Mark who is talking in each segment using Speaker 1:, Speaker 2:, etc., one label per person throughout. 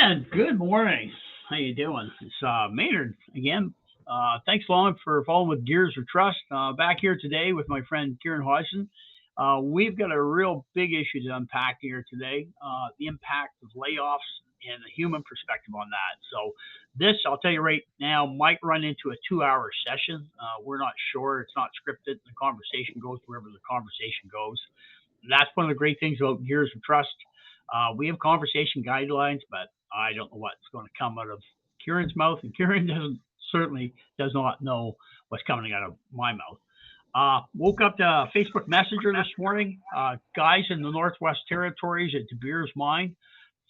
Speaker 1: And good morning. How you doing? It's Maynard again. Thanks, Long, for following with Gears of Trust. Back here today with my friend Kieran Hodgson. We've got a real big issue to unpack here today. The impact of layoffs and the human perspective on that. So this, I'll tell you right now, might run into a 2-hour session. We're not sure. It's not scripted. The conversation goes wherever the conversation goes. That's one of the great things about Gears of Trust. We have conversation guidelines, but I don't know what's going to come out of Kieran's mouth, and Kieran doesn't certainly does not know what's coming out of my mouth. Woke up to Facebook Messenger this morning. Guys in the Northwest Territories at De Beers Mine.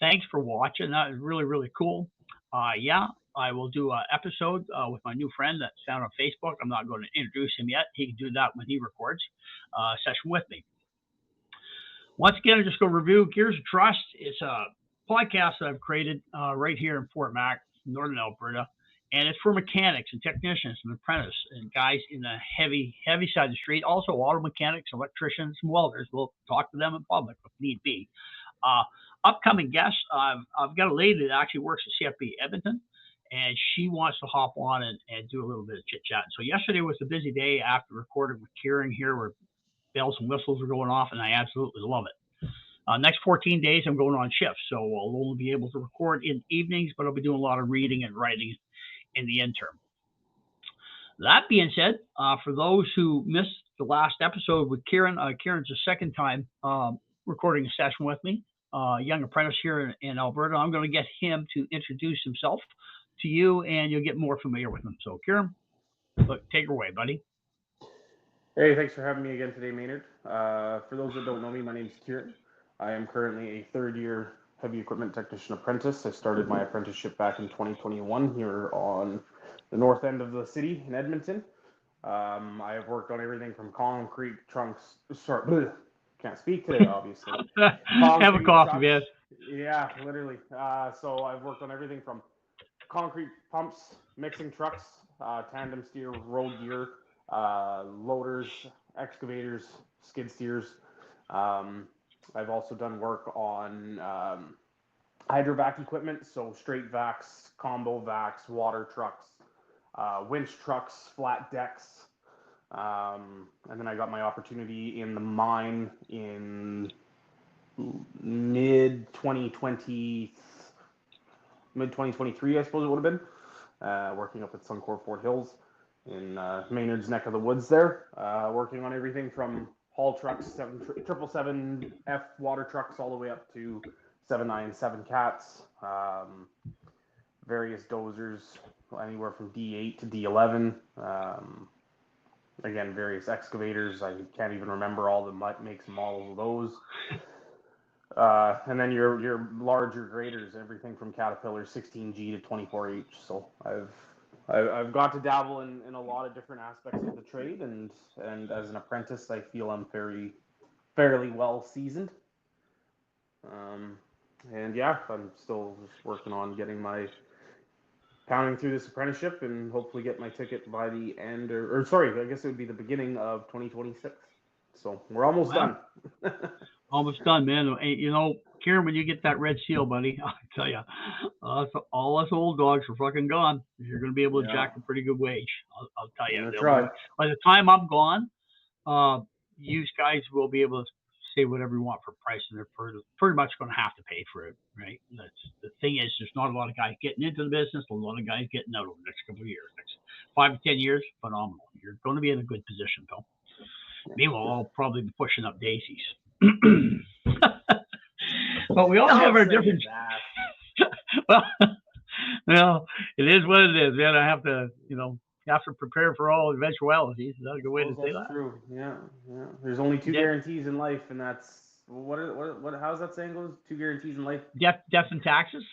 Speaker 1: Thanks for watching. That is really, really cool. Yeah, I will do an episode with my new friend that's found on Facebook. I'm not going to introduce him yet. He can do that when he records a session with me. Once again, I'm just going to review Gears of Trust. It's a podcast that I've created right here in Fort Mac, Northern Alberta. And it's for mechanics and technicians and apprentices and guys in the heavy side of the street. Also, auto mechanics, electricians, and welders. We'll talk to them in public if need be. Upcoming guests, I've got a lady that actually works at CFB Edmonton, and she wants to hop on and do a little bit of chit-chat. So yesterday was a busy day after recording with Kieran here where bells and whistles are going off, and I absolutely love it. Next 14 days, I'm going on shift, so I'll only be able to record in evenings, but I'll be doing a lot of reading and writing in the interim. That being said, for those who missed the last episode with Kieran, Kieran's the second time recording a session with me, young apprentice here in Alberta. I'm going to get him to introduce himself to you, and you'll get more familiar with him. So, Kieran, look, take it away, buddy.
Speaker 2: Hey, thanks for having me again today, Maynard. For those that don't know me, my name's Kieran. I am currently a third-year heavy equipment technician apprentice. I started my apprenticeship back in 2021 here on the north end of the city in Edmonton. I have worked on everything from concrete trunks. Sorry, can't speak today, obviously.
Speaker 1: Have a coffee, man.
Speaker 2: Yeah, literally. So I've worked on everything from concrete pumps, mixing trucks, tandem steer, road gear, loaders, excavators, skid steers. I've also done work on hydrovac equipment, so straight vacs, combo vacs, water trucks, winch trucks, flat decks. And then I got my opportunity in the mine in mid 2023, I suppose it would have been, working up at Suncor Fort Hills in Maynard's neck of the woods there, working on everything from haul trucks, 777F water trucks, all the way up to 797 cats, various dozers, anywhere from D8 to D11. Again, various excavators. I can't even remember all the makes and models of those. And then your larger graders, everything from Caterpillar 16G to 24H. So I've got to dabble in a lot of different aspects of the trade, and as an apprentice, I feel I'm fairly well seasoned. And yeah, I'm still just working on getting pounding through this apprenticeship and hopefully get my ticket by the end, or sorry, I guess it would be the beginning of 2026. So we're almost done.
Speaker 1: Almost done, man. You know, Kieran, when you get that red seal, buddy, I'll tell you, all us old dogs are fucking gone. You're going to be able to jack a pretty good wage. I'll tell you. By the time I'm gone, you guys will be able to say whatever you want for price, and they're pretty much going to have to pay for it, right? That's the thing is, there's not a lot of guys getting into the business, a lot of guys getting out over the next couple of years, next 5 to 10 years, phenomenal. You're going to be in a good position, Phil. Meanwhile, I'll probably be pushing up daisies. But we all have our different. Well, it is what it is, man. I have to, you have to prepare for all eventualities. Is that a good way to say that?
Speaker 2: True. Yeah. There's only two guarantees in life, and that's what? How's that saying goes? 2 guarantees in life.
Speaker 1: Death and taxes.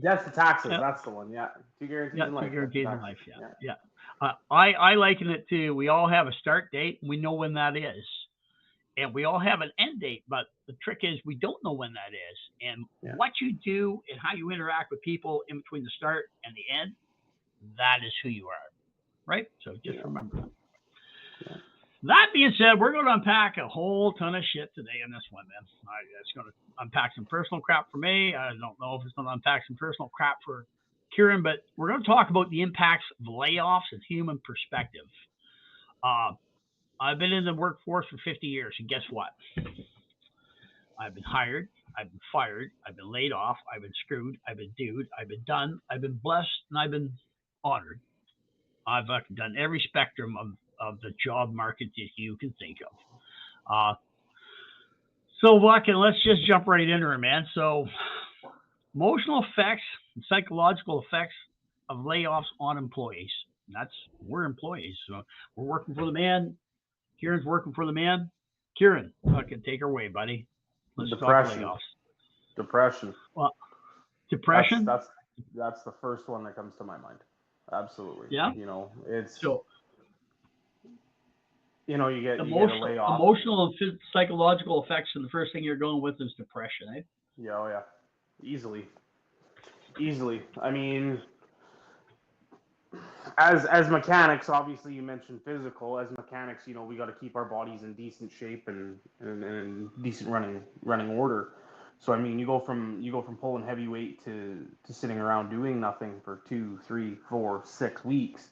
Speaker 2: Death and taxes. Yep. That's the one. Yeah. 2 guarantees in life.
Speaker 1: 2 guarantees in life. Yeah. I liken it to, we all have a start date, and we know when that is. And we all have an end date, but the trick is we don't know when that is. And what you do and how you interact with people in between the start and the end, that is who you are, right? So just remember that. That being said, we're going to unpack a whole ton of shit today in this one, man. It's going to unpack some personal crap for me. I don't know if it's going to unpack some personal crap for Kieran, but we're going to talk about the impacts of layoffs and human perspective. Uh, I've been in the workforce for 50 years, and guess what? I've been hired, I've been fired, I've been laid off, I've been screwed, I've been dude, I've been done, I've been blessed, and I've been honored. I've done every spectrum of the job market that you can think of. Uh, so, Buck, and let's just jump right into it, man. So, emotional effects and psychological effects of layoffs on employees. We're employees, so we're working for the man. Kieran's working for the man. Kieran, fucking take her away, buddy. Let's talk layoffs.
Speaker 2: Depression.
Speaker 1: Well, depression.
Speaker 2: That's the first one that comes to my mind. Absolutely.
Speaker 1: Yeah.
Speaker 2: It's
Speaker 1: so.
Speaker 2: You get a layoff.
Speaker 1: Emotional and psychological effects, and the first thing you're going with is depression, eh?
Speaker 2: Yeah, oh yeah, easily. I mean, as mechanics, obviously you mentioned physical. As mechanics, we got to keep our bodies in decent shape and decent running order. So I mean, you go from pulling heavy weight to sitting around doing nothing for 2, 3, 4, 6 weeks.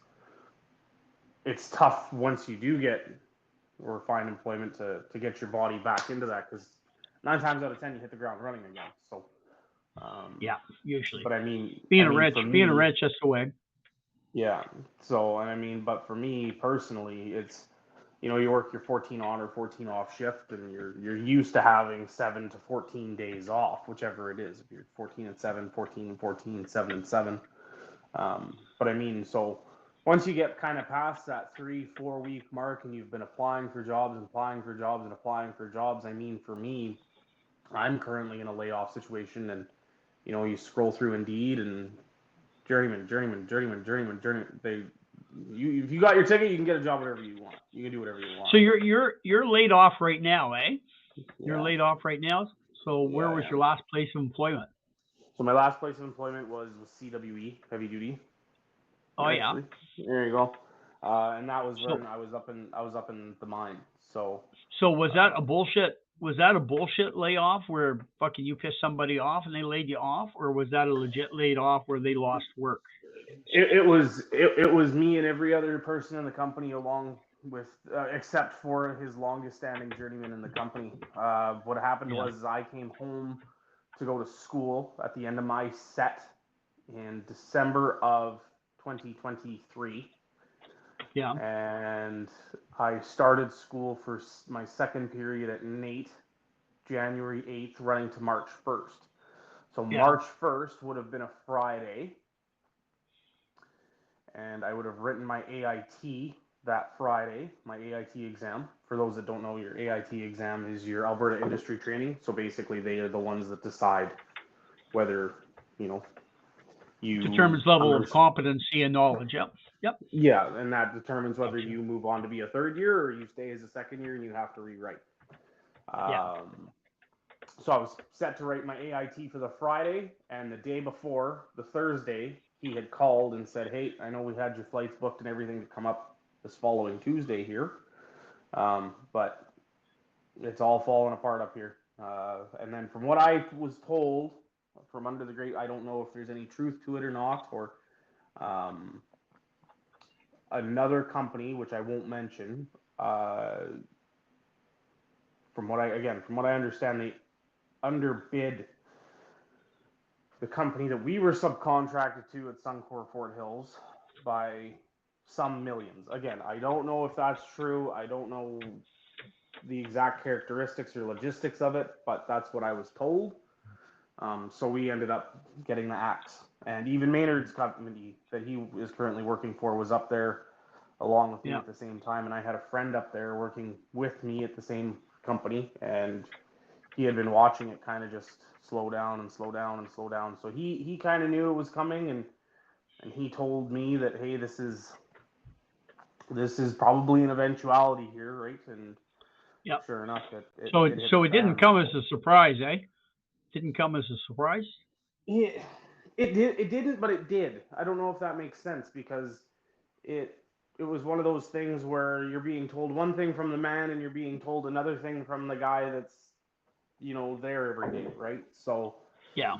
Speaker 2: It's tough once you do get or find employment to get your body back into that, because 9 times out of 10 you hit the ground running again. So
Speaker 1: yeah, usually.
Speaker 2: But I mean,
Speaker 1: being a wrench, that's the way.
Speaker 2: Yeah. So, and I mean, but for me personally, it's you work your 14 on or 14 off shift, and you're used to having 7 to 14 days off, whichever it is. If you're 14 and 7, 14 and 14, 7 and 7. But I mean, so once you get kind of past that 3-4 week mark and you've been applying for jobs, I mean, for me, I'm currently in a layoff situation, and you scroll through Indeed and journeyman. If you got your ticket, you can get a job whatever you want. You can do whatever you want.
Speaker 1: So you're laid off right now, eh? Yeah. You're laid off right now. So where was your last place of employment?
Speaker 2: So my last place of employment was CWE, heavy duty.
Speaker 1: Oh actually.
Speaker 2: Yeah. There you go. And that was when I was up in the mine. So
Speaker 1: was that a bullshit? Was that a bullshit layoff where fucking you pissed somebody off and they laid you off, or was that a legit laid off where they lost work?
Speaker 2: It was me and every other person in the company, along with except for his longest standing journeyman in the company. What happened was I came home to go to school at the end of my set in December of 2023.
Speaker 1: Yeah.
Speaker 2: And I started school for my second period at NAIT, January 8th, running to March 1st. So March 1st would have been a Friday. And I would have written my AIT that Friday, my AIT exam. For those that don't know, your AIT exam is your Alberta Industry Training. So basically, they are the ones that decide whether, you
Speaker 1: determines level of competency and knowledge. Yep.
Speaker 2: Yeah, and that determines whether you move on to be a third year or you stay as a second year and you have to rewrite. So I was set to write my AIT for the Friday, and the day before, the Thursday, he had called and said, hey, I know we had your flights booked and everything to come up this following Tuesday here, but it's all falling apart up here. And then from what I was told from under the grate, I don't know if there's any truth to it or not, or another company, which I won't mention, from what I understand, they underbid the company that we were subcontracted to at Suncor Fort Hills by some millions. Again, I don't know if that's true. I don't know the exact characteristics or logistics of it, but that's what I was told. So we ended up getting the axe. And even Maynard's company that he is currently working for was up there along with me at the same time. And I had a friend up there working with me at the same company, and he had been watching it kind of just slow down and slow down and slow down. So he kind of knew it was coming, and he told me that, hey, this is probably an eventuality here, right? And sure enough, it
Speaker 1: didn't come as a surprise, eh? Didn't come as a surprise?
Speaker 2: It didn't, but it did. I don't know if that makes sense, because was one of those things where you're being told one thing from the man and you're being told another thing from the guy that's, there every day, right? So,
Speaker 1: Yeah.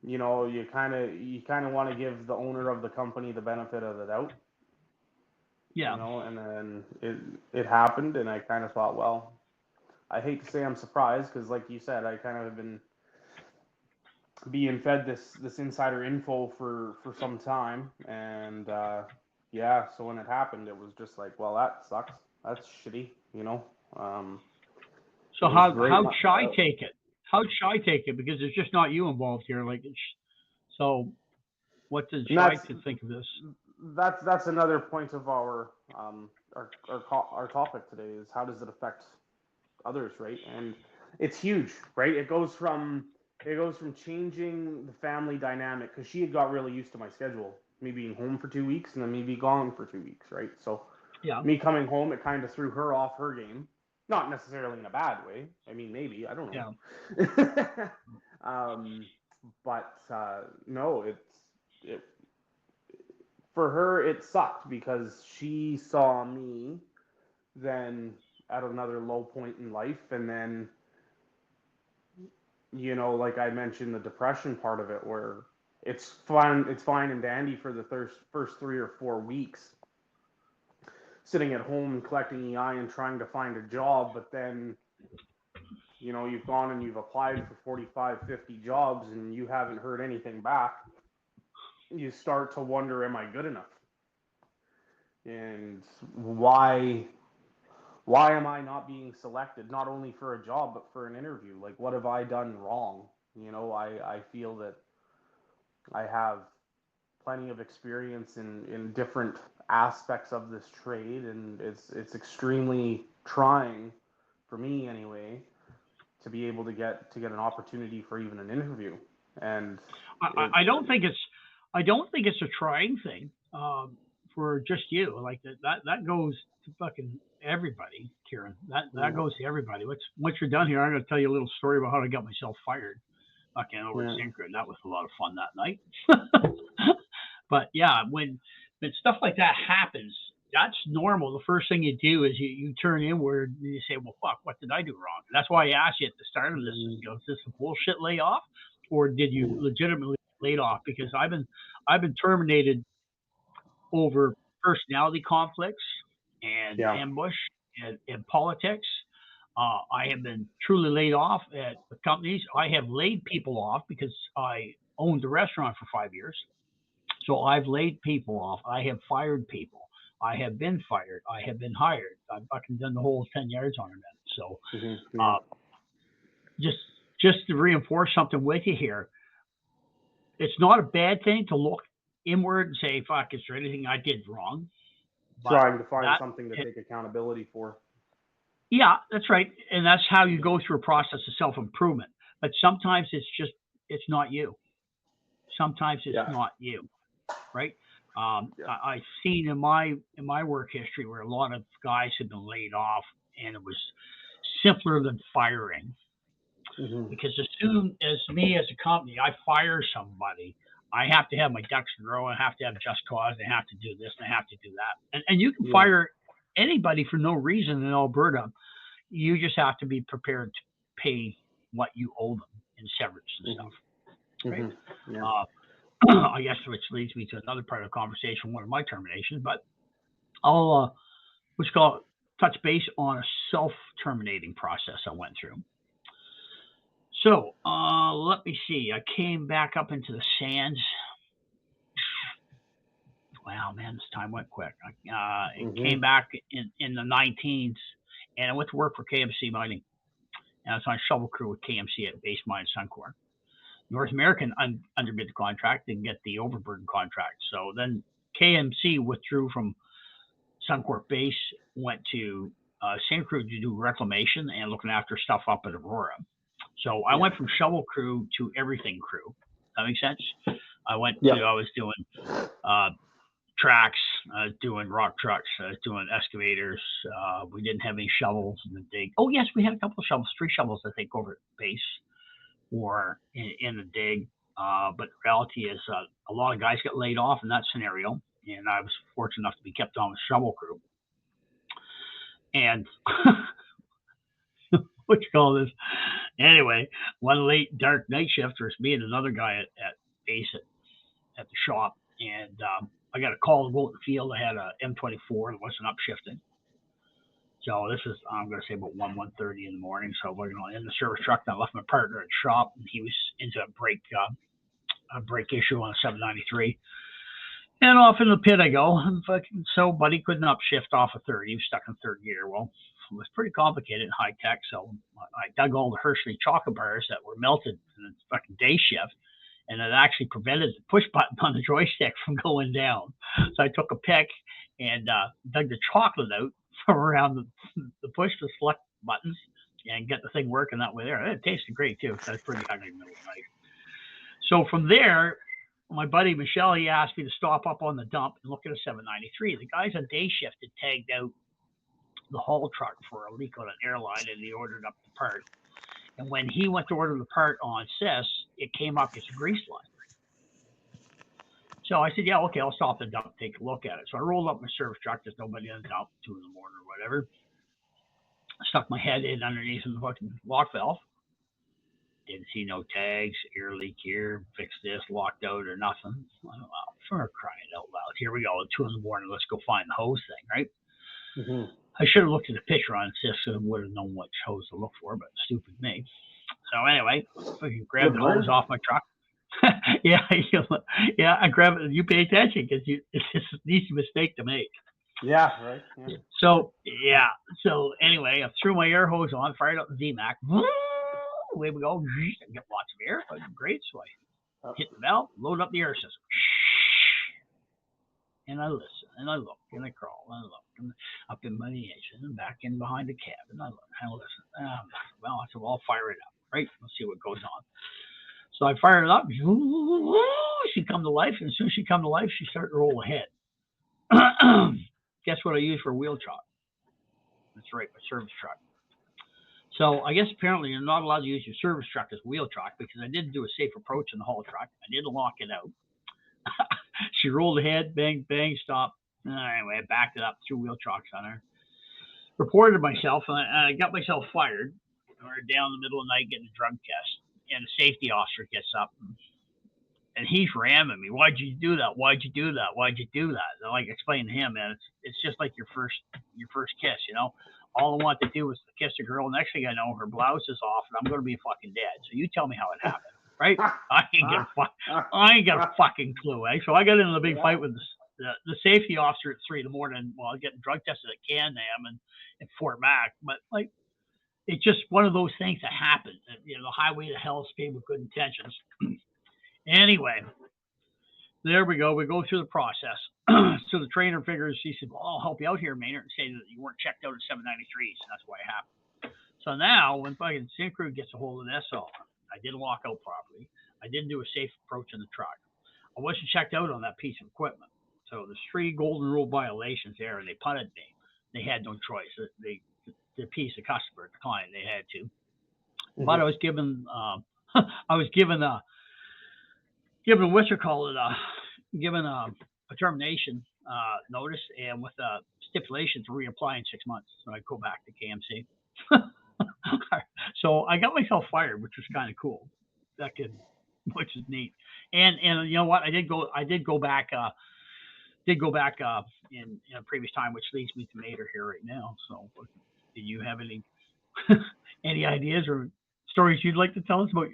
Speaker 2: you kind of want to give the owner of the company the benefit of the doubt,
Speaker 1: Yeah.
Speaker 2: and then it happened, and I kind of thought, well, I hate to say I'm surprised because, like you said, I kind of have been being fed this insider info for some time, and yeah, so when it happened, it was just like, well, that sucks. That's shitty,
Speaker 1: So
Speaker 2: It was great.
Speaker 1: how'd Shy take it? How'd Shy take it? Because it's just not you involved here. Like, so what did
Speaker 2: And
Speaker 1: Shy think of this?
Speaker 2: that's another point of our topic today is how does it affect others, right? And it's huge, right? It goes from changing the family dynamic because she had got really used to my schedule, me being home for 2 weeks and then me be gone for 2 weeks, right? So
Speaker 1: Yeah.
Speaker 2: me coming home, it kind of threw her off her game, not necessarily in a bad way. I mean, maybe, I don't know.
Speaker 1: Yeah.
Speaker 2: But no, it for her it sucked because she saw me then at another low point in life, and then like I mentioned, the depression part of it, where it's fine and dandy for the first 3 or 4 weeks sitting at home and collecting EI and trying to find a job, but then you've gone and you've applied for 45, 50 jobs and you haven't heard anything back. You start to wonder, am I good enough? And why am I not being selected, not only for a job but for an interview? Like, what have I done wrong? I feel that I have plenty of experience in different aspects of this trade, and it's extremely trying for me anyway to be able to get an opportunity for even an interview. And
Speaker 1: I don't think it's a trying thing for just you. Like that goes to fucking everybody, Kieran. That goes to everybody. Once you're done here, I'm gonna tell you a little story about how I got myself fired. Fucking over at Syncro. That was a lot of fun that night. But yeah, when stuff like that happens, that's normal. The first thing you do is you turn inward and you say, well, fuck, what did I do wrong? And that's why I asked you at the start of this, is this a bullshit layoff, or did you legitimately laid off? Because I've been terminated over personality conflicts and ambush and politics. I have been truly laid off at companies. I have laid people off because I owned a restaurant for 5 years. So I've laid people off. I have fired people. I have been fired. I have been hired. I've fucking done the whole 10 yards on it. So just to reinforce something with you here, it's not a bad thing to look inward and say, fuck, is there anything I did wrong?
Speaker 2: Trying to find something to take accountability for.
Speaker 1: Yeah, that's right. And that's how you go through a process of self-improvement. But sometimes it's not you. Sometimes it's not you, right? I've seen in my work history where a lot of guys have been laid off, and it was simpler than firing. Because as soon as me as a company, I fire somebody, I have to have my ducks in a row. I have to have just cause. I have to do this and I have to do that. And you can fire anybody for no reason in Alberta. You just have to be prepared to pay what you owe them in severance and stuff. Right? I guess, which leads me to another part of the conversation, one of my terminations, but I'll touch base on a self-terminating process I went through. So let me see. I came back up into the sands. Wow, man, this time went quick. It came back in the 19s, and I went to work for KMC Mining. And I was on a shovel crew with KMC at Base Mine Suncor. North American underbid the contract, didn't get the overburden contract. So then KMC withdrew from Suncor Base, went to Syncro to do reclamation and looking after stuff up at Aurora. So I went from shovel crew to everything crew. That makes sense? I was doing tracks, I was doing rock trucks, I was doing excavators. We didn't have any shovels in the dig. Oh, yes, we had a couple of shovels, 3 shovels, I think, over at base or in the dig. But the reality is a lot of guys get laid off in that scenario. and I was fortunate enough to be kept on with shovel crew. And what you call this? Anyway, one late dark night shift, there's me and another guy at base at the shop, and I got a call to go out in the field. I had a M24 that wasn't upshifting. So this is, I'm going to say about 1:30 in the morning. So we're in the service truck, and I left my partner at the shop, and he was into a brake issue on a 793. And off in the pit I go. And fucking, so buddy couldn't upshift off a third. He was stuck in third gear. Well, it was pretty complicated and high tech. So I dug all the Hershey chocolate bars that were melted in the fucking day shift, and it actually prevented the push button on the joystick from going down. So I took a pick and dug the chocolate out from around the push to select buttons and get the thing working that way there. And it tasted great too. So I was pretty hungry in the middle of the night. So from there, my buddy Michelle, he asked me to stop up on the dump and look at a 793. The guys on day shift had tagged out the haul truck for a leak on an airline, and he ordered up the part. And when he went to order the part on CIS, it came up as a grease line. So I said, yeah, okay, I'll stop the dump, take a look at it. So I rolled up my service truck. There's nobody in the dump, 2 in the morning or whatever. I stuck my head in underneath the fucking lock valve. Didn't see no tags, air leak here, fix this, locked out or nothing. Well, for crying out loud, here we go, at 2 in the morning, let's go find the hose thing, right?
Speaker 2: Mm-hmm.
Speaker 1: I should have looked at the picture on CIS so I would have known which hose to look for, but stupid me. So anyway, I grabbed the hose off my truck. yeah, I grabbed it. You pay attention because it's just an easy mistake to make.
Speaker 2: Yeah, right. Yeah.
Speaker 1: So anyway, I threw my air hose on, fired up the ZMAC. Away we go. I get lots of air. Great. So I hit the valve, load up the air system. And I listen, and I look, and I crawl, and I look, and up in my engine, and back in behind the cab, and I look, and I listen. Well, I said, well, I'll fire it up, right? Let's see what goes on. So I fired it up. She come to life, and as soon as she come to life, she started to roll ahead. Guess what I use for a wheel truck? That's right, my service truck. So I guess apparently you're not allowed to use your service truck as a wheel truck because I didn't do a safe approach in the haul truck. I didn't lock it out. She rolled ahead, bang, bang, stop. Anyway, I backed it up, 2 wheel trucks on her. Reported myself, and I got myself fired. We're down in the middle of the night getting a drug test, and the safety officer gets up, and he's ramming me. Why'd you do that? Why'd you do that? Why'd you do that? And I like explain to him, man, it's just like your first kiss, you know. All I want to do was to kiss a girl. Next thing I know, her blouse is off, and I'm going to be fucking dead. So you tell me how it happened. Right? I ain't got a fucking clue, eh? So I got into a big fight with the safety officer at 3 in the morning while getting drug tested at Can-Am and at Fort Mac. But like, it's just one of those things that happen. You know, the highway to hell is paved with good intentions. Anyway, there we go. We go through the process. So the trainer figures, he said, well, I'll help you out here, Maynard, and say that you weren't checked out at 793s. And that's why it happened. So now when fucking Syncrude gets a hold of this, I didn't lock out properly. I didn't do a safe approach in the truck. I wasn't checked out on that piece of equipment. So there's 3 golden rule violations there, and they punted me. They had no choice. The piece, the customer, the client, they had to. Mm-hmm. But I was given what you call it, given a termination notice, and with a stipulation to reapply in 6 months. So I go back to KMC. So I got myself fired, which was kind of cool. Which is neat. And you know what? I did go back in a previous time, which leads me to Mater here right now. So, do you have any ideas or stories you'd like to tell us about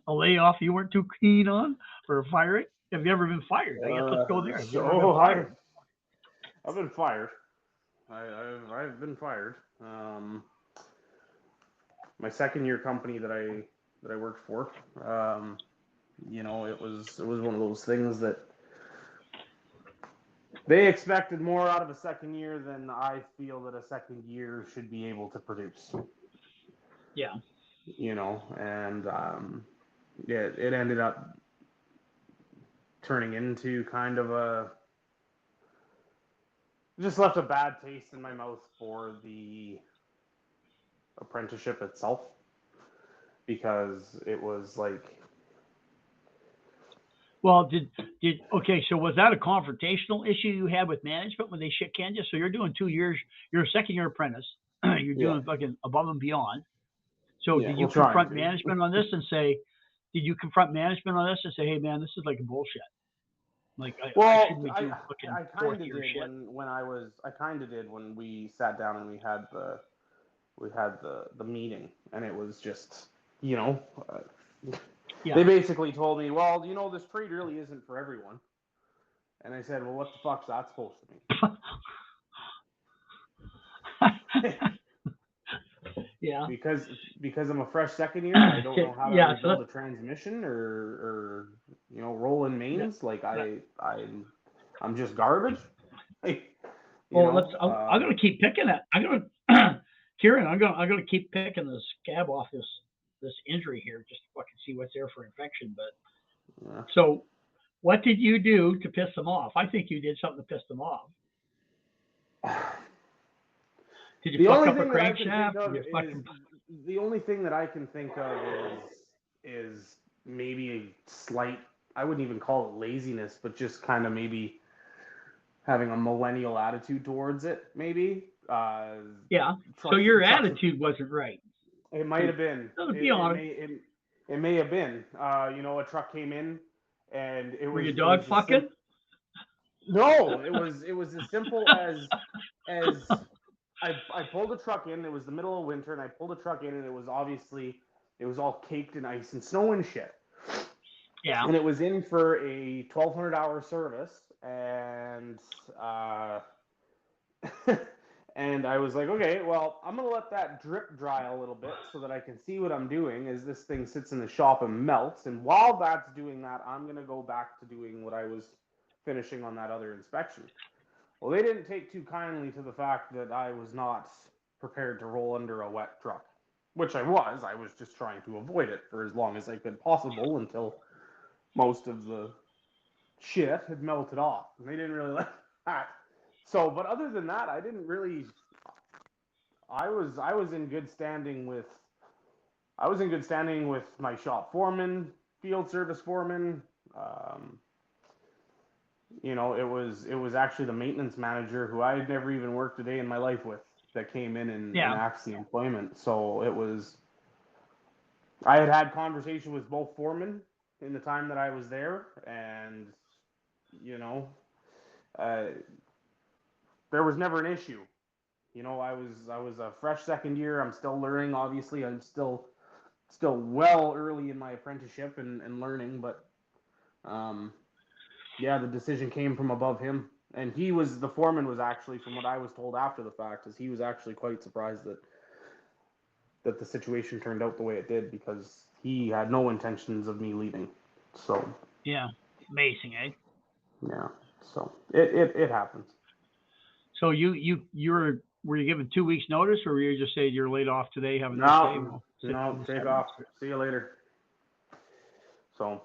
Speaker 1: a layoff you weren't too keen on, or a firing? Have you ever been fired? I guess let's go there.
Speaker 2: I've been fired. I've been fired. My second year company that I worked for, you know, it was one of those things that they expected more out of a second year than I feel that a second year should be able to produce.
Speaker 1: Yeah.
Speaker 2: You know, and it ended up turning into kind of just left a bad taste in my mouth for the apprenticeship itself, because it was like
Speaker 1: Well, okay, so was that a confrontational issue you had with management when they shit canned you? So you're doing 2 years, you're a second year apprentice, you're
Speaker 2: Yeah.
Speaker 1: doing fucking above and beyond. So
Speaker 2: Yeah,
Speaker 1: did you
Speaker 2: we're trying
Speaker 1: confront
Speaker 2: to.
Speaker 1: management on this and say, did you confront management on this and say, hey man, this is like a bullshit. Like I
Speaker 2: Well,
Speaker 1: shouldn't be doing fucking
Speaker 2: I
Speaker 1: fourth
Speaker 2: kind of
Speaker 1: year
Speaker 2: did
Speaker 1: shit.
Speaker 2: I kind of did when we sat down and we had the meeting, and it was just, you know,
Speaker 1: Yeah.
Speaker 2: they basically told me, well, you know, this trade really isn't for everyone. And I said, well, what the fuck's that supposed to mean?
Speaker 1: Yeah.
Speaker 2: because I'm a fresh second year and I don't know how to
Speaker 1: Yeah. So
Speaker 2: rebuild a transmission or you know, roll in
Speaker 1: that,
Speaker 2: mains. Like
Speaker 1: that,
Speaker 2: I'm just garbage. Like, you
Speaker 1: well,
Speaker 2: know,
Speaker 1: I'm gonna keep picking it. I'm gonna, Kieran, I'm gonna keep picking the scab off this injury here, just to fucking see what's there for infection. But
Speaker 2: yeah.
Speaker 1: so, what did you do to piss them off? I think you did something to piss them off. Did you
Speaker 2: The
Speaker 1: fuck
Speaker 2: only
Speaker 1: up a
Speaker 2: thing that I can think
Speaker 1: crankshaft?
Speaker 2: of
Speaker 1: Did you
Speaker 2: is
Speaker 1: fucking
Speaker 2: the only thing that I can think of is maybe a slight, I wouldn't even call it laziness, but just kind of maybe having a millennial attitude towards it, maybe.
Speaker 1: yeah? So
Speaker 2: Trucks,
Speaker 1: your
Speaker 2: trucks.
Speaker 1: attitude wasn't right.
Speaker 2: It might have been.
Speaker 1: Let's be honest.
Speaker 2: It may have been. You know, a truck came in, and
Speaker 1: Were you dog fucking?
Speaker 2: No, it was as simple as I pulled a truck in. It was the middle of winter, and I pulled a truck in, and it was all caked in ice and snow and shit.
Speaker 1: Yeah.
Speaker 2: And it was in for a 1,200-hour service, and and I was like, okay, well, I'm gonna let that drip dry a little bit so that I can see what I'm doing as this thing sits in the shop and melts. And while that's doing that, I'm gonna go back to doing what I was finishing on that other inspection. Well, they didn't take too kindly to the fact that I was not prepared to roll under a wet truck, which I was. I was just trying to avoid it for as long as I could possible until most of the shit had melted off, and they didn't really like that. So, but other than that, I didn't really. I was in good standing with. I was in good standing with my shop foreman, field service foreman. You know, it was actually the maintenance manager who I had never even worked a day in my life with that came in and axed the employment. So it was. I had conversation with both foremen in the time that I was there, and you know, there was never an issue. You know, I was a fresh second year. I'm still learning. Obviously, I'm still well early in my apprenticeship and learning. But yeah, the decision came from above him, and the foreman was actually, from what I was told after the fact, is he was actually quite surprised that the situation turned out the way it did, because he had no intentions of me leaving. So
Speaker 1: yeah, amazing, eh?
Speaker 2: Yeah, so it happens.
Speaker 1: So were you given 2 weeks notice, or were you just saying you're laid off today, have a nice day?
Speaker 2: No, take off. See you later. So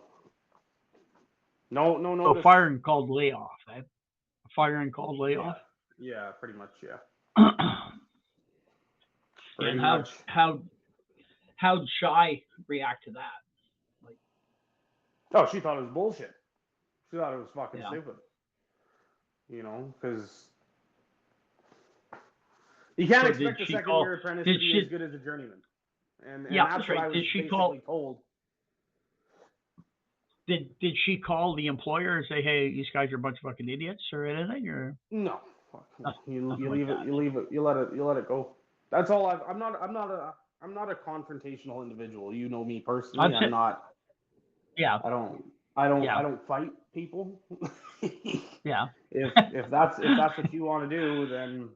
Speaker 2: no notice.
Speaker 1: So firing called layoff, eh? Firing called layoff.
Speaker 2: Yeah, pretty much. Yeah.
Speaker 1: And how'd Shy react to that? Like,
Speaker 2: oh, she thought it was bullshit. She thought it was fucking stupid. You know, because you can't expect a second-year apprentice to be as good as a journeyman. And that's what I was basically told.
Speaker 1: Did she call the employer and say, "Hey, these guys are a bunch of fucking idiots" or anything? Or
Speaker 2: no, you leave it. You let it go. That's all. I'm not a confrontational individual. You know me personally. I'm not.
Speaker 1: Yeah.
Speaker 2: I don't fight people.
Speaker 1: Yeah.
Speaker 2: If that's what you want to do, then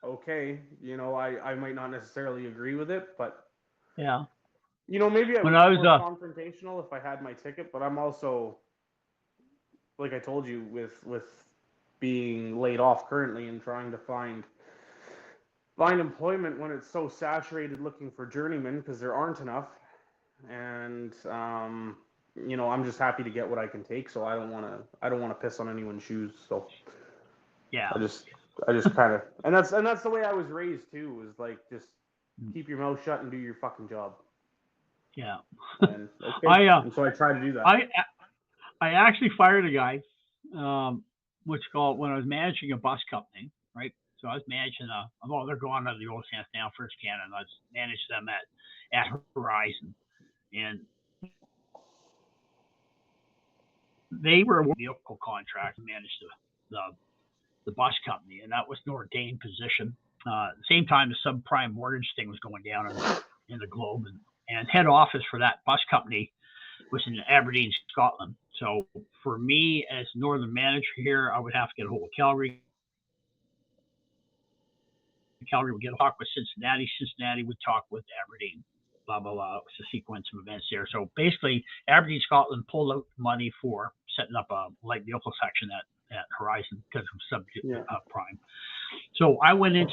Speaker 2: okay. You know, I might not necessarily agree with it, but
Speaker 1: yeah.
Speaker 2: You know, maybe I was more confrontational if I had my ticket, but I'm also, like I told you, with being laid off currently and trying to find employment when it's so saturated looking for journeymen because there aren't enough, and you know, I'm just happy to get what I can take, so I don't want to piss on anyone's shoes. So
Speaker 1: yeah,
Speaker 2: I just kind of, and that's the way I was raised too, was like, just keep your mouth shut and do your fucking job.
Speaker 1: Yeah.
Speaker 2: And, okay. And so I try to do that.
Speaker 1: I actually fired a guy, what's called when I was managing a bus company, right? So I was managing well, they're going under the old stance now, First Canada. I was managed them at Horizon, and they were a vehicle contract and managed the bus company, and that was an ordained position. At the same time, the subprime mortgage thing was going down in the globe, and head office for that bus company was in Aberdeen, Scotland. So for me as northern manager here, I would have to get a hold of Calgary. Calgary would get a talk with Cincinnati. Cincinnati would talk with Aberdeen. Blah, blah, blah. It was a sequence of events there. So basically, Aberdeen, Scotland pulled out money for setting up a light vehicle section at Horizon because of subprime. So I went in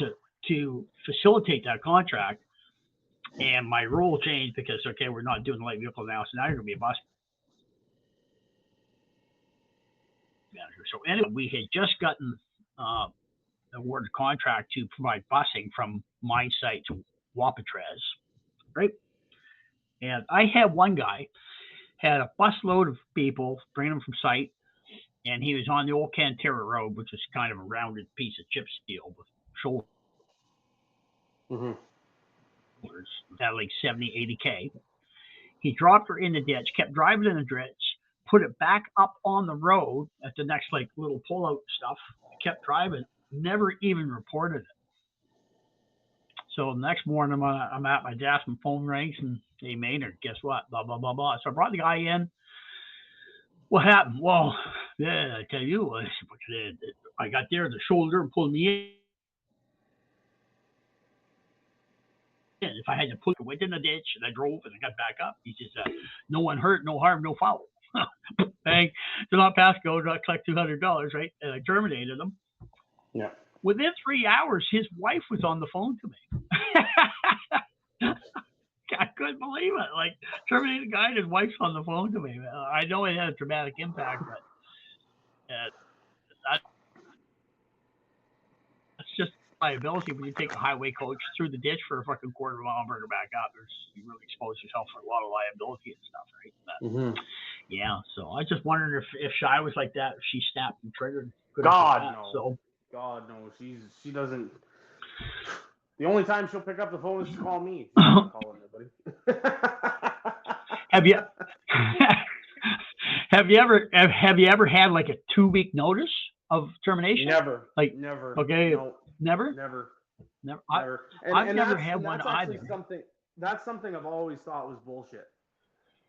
Speaker 1: to facilitate that contract, and my role changed because, okay, we're not doing light vehicle now, so now you're going to be a bus manager. So anyway, we had just gotten awarded contract to provide busing from mine site to Wapatrez, right? And I had one guy, had a busload of people bringing them from site, and he was on the old Cantera Road, which is kind of a rounded piece of chip steel with shoulders. That like 70, 80K. He dropped her in the ditch, kept driving in the ditch, put it back up on the road at the next like little pullout stuff, kept driving, never even reported it. So the next morning I'm at my desk and phone rings and hey Maynard, guess what? Blah, blah, blah, blah. So I brought the guy in. What happened? Well, yeah, I tell you, I got there at the shoulder and pulled me in. If I had to put it went in the ditch and I drove and I got back up, he says, no one hurt, no harm, no foul. Bang, do not pass go, do not collect $200, right? And I terminated him.
Speaker 2: Yeah.
Speaker 1: Within 3 hours, his wife was on the phone to me. I couldn't believe it. Like, terminated guy and his wife's on the phone to me. I know it had a dramatic impact, but that's just liability when you take a highway coach through the ditch for a fucking quarter mile and bring her back up. You really expose yourself for a lot of liability and stuff, right? But, yeah, so I just wondered if Shy was like that, if she snapped and triggered.
Speaker 2: God, no.
Speaker 1: So.
Speaker 2: God, no. She doesn't. The only time she'll pick up the phone is to call me. She doesn't call anybody.
Speaker 1: Have you ever had like a 2-week notice of termination?
Speaker 2: Never.
Speaker 1: Like
Speaker 2: never.
Speaker 1: Okay.
Speaker 2: No,
Speaker 1: Never.
Speaker 2: Never.
Speaker 1: I've never had one either.
Speaker 2: That's something I've always thought was bullshit.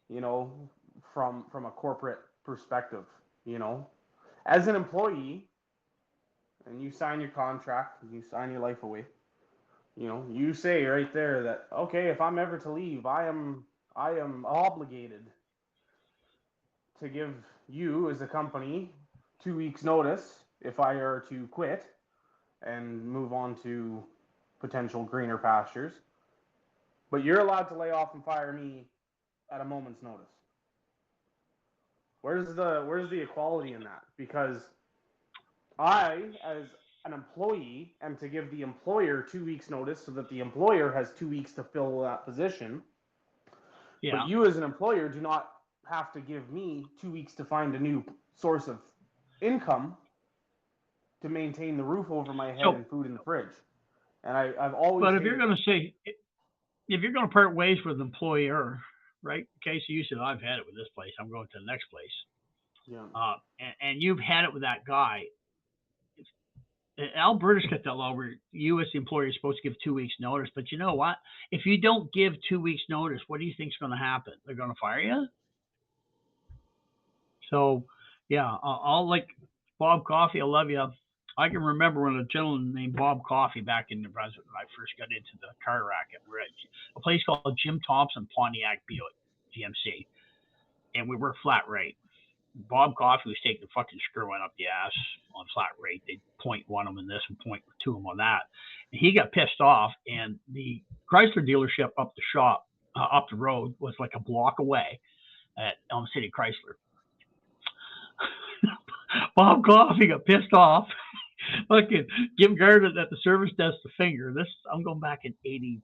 Speaker 2: You know, from a corporate perspective. You know, as an employee, and you sign your contract, and you sign your life away. You know, you say right there that, okay, if I'm ever to leave, I am obligated to give you as a company 2 weeks notice if I are to quit and move on to potential greener pastures. But you're allowed to lay off and fire me at a moment's notice. Where's the equality in that? Because I, as an employee, am to give the employer 2 weeks notice so that the employer has 2 weeks to fill that position. Yeah. But you as an employer do not have to give me 2 weeks to find a new source of income to maintain the roof over my head and food in the fridge. And I've always.
Speaker 1: But if you're going to part ways with an employer, right? Okay, so you said I've had it with this place. I'm going to the next place. Yeah. And you've had it with that guy. Alberta's got that law where you as the employer is supposed to give 2 weeks notice, but you know what? If you don't give 2 weeks notice, what do you think is going to happen? They're going to fire you? So, yeah, I'll like Bob Coffey, I love you. I can remember when a gentleman named Bob Coffey back in New Brunswick when I first got into the car racket. We're at a place called Jim Thompson Pontiac Buick, GMC, and we were flat rate. Bob Coffey was taking the fucking screwing up the ass on flat rate. They'd point one of them in this and point two of them on that. And he got pissed off, and the Chrysler dealership up the shop, up the road, was like a block away at Elm City Chrysler. Bob Coffey got pissed off. Fucking give Gardner at the service desk the finger. I'm going back in 86,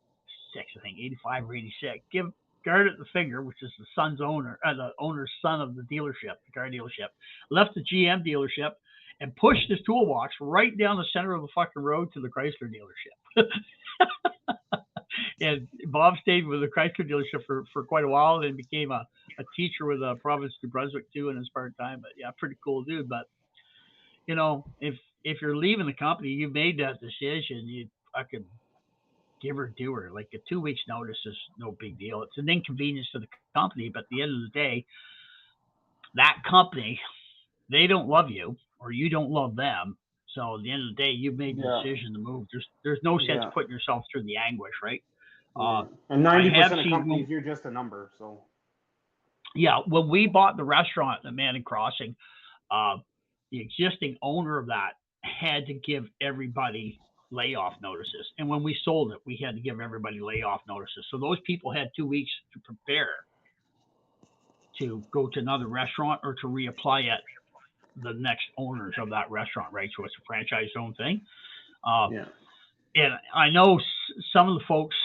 Speaker 1: I think, 85 or 86. Give guard at the Finger, which is the owner's son of the dealership, the car dealership, left the GM dealership and pushed his toolbox right down the center of the fucking road to the Chrysler dealership. And Bob stayed with the Chrysler dealership for quite a while, then became a teacher with the province of New Brunswick too in his part time. But yeah, pretty cool dude. But if you're leaving the company, you made that decision. You fucking give her do her. Like a 2 weeks notice is no big deal. It's an inconvenience to the company, but at the end of the day, that company, they don't love you or you don't love them. So at the end of the day, you've made the decision to move. There's no sense putting yourself through the anguish, right?
Speaker 2: And 90% of companies, you're just a number. So
Speaker 1: yeah, when we bought the restaurant at Manning Crossing, the existing owner of that had to give everybody layoff notices. And when we sold it, we had to give everybody layoff notices. So those people had 2 weeks to prepare to go to another restaurant or to reapply at the next owners of that restaurant, right? So it's a franchise owned thing. And I know some of the folks,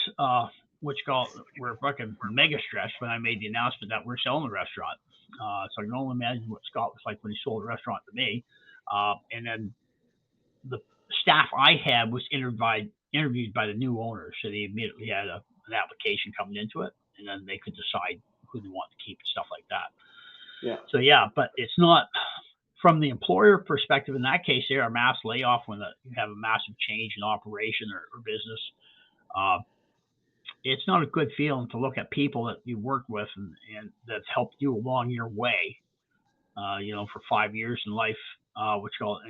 Speaker 1: were fucking mega stressed when I made the announcement that we're selling the restaurant. So I can only imagine what Scott was like when he sold the restaurant to me. And then the staff I had was interviewed by the new owners. So they immediately had an application coming into it, and then they could decide who they want to keep and stuff like that.
Speaker 2: Yeah.
Speaker 1: So yeah, but it's not from the employer perspective. In that case, there are mass layoff when you have a massive change in operation or business. It's not a good feeling to look at people that you work with and that's helped you along your way, for 5 years in life, and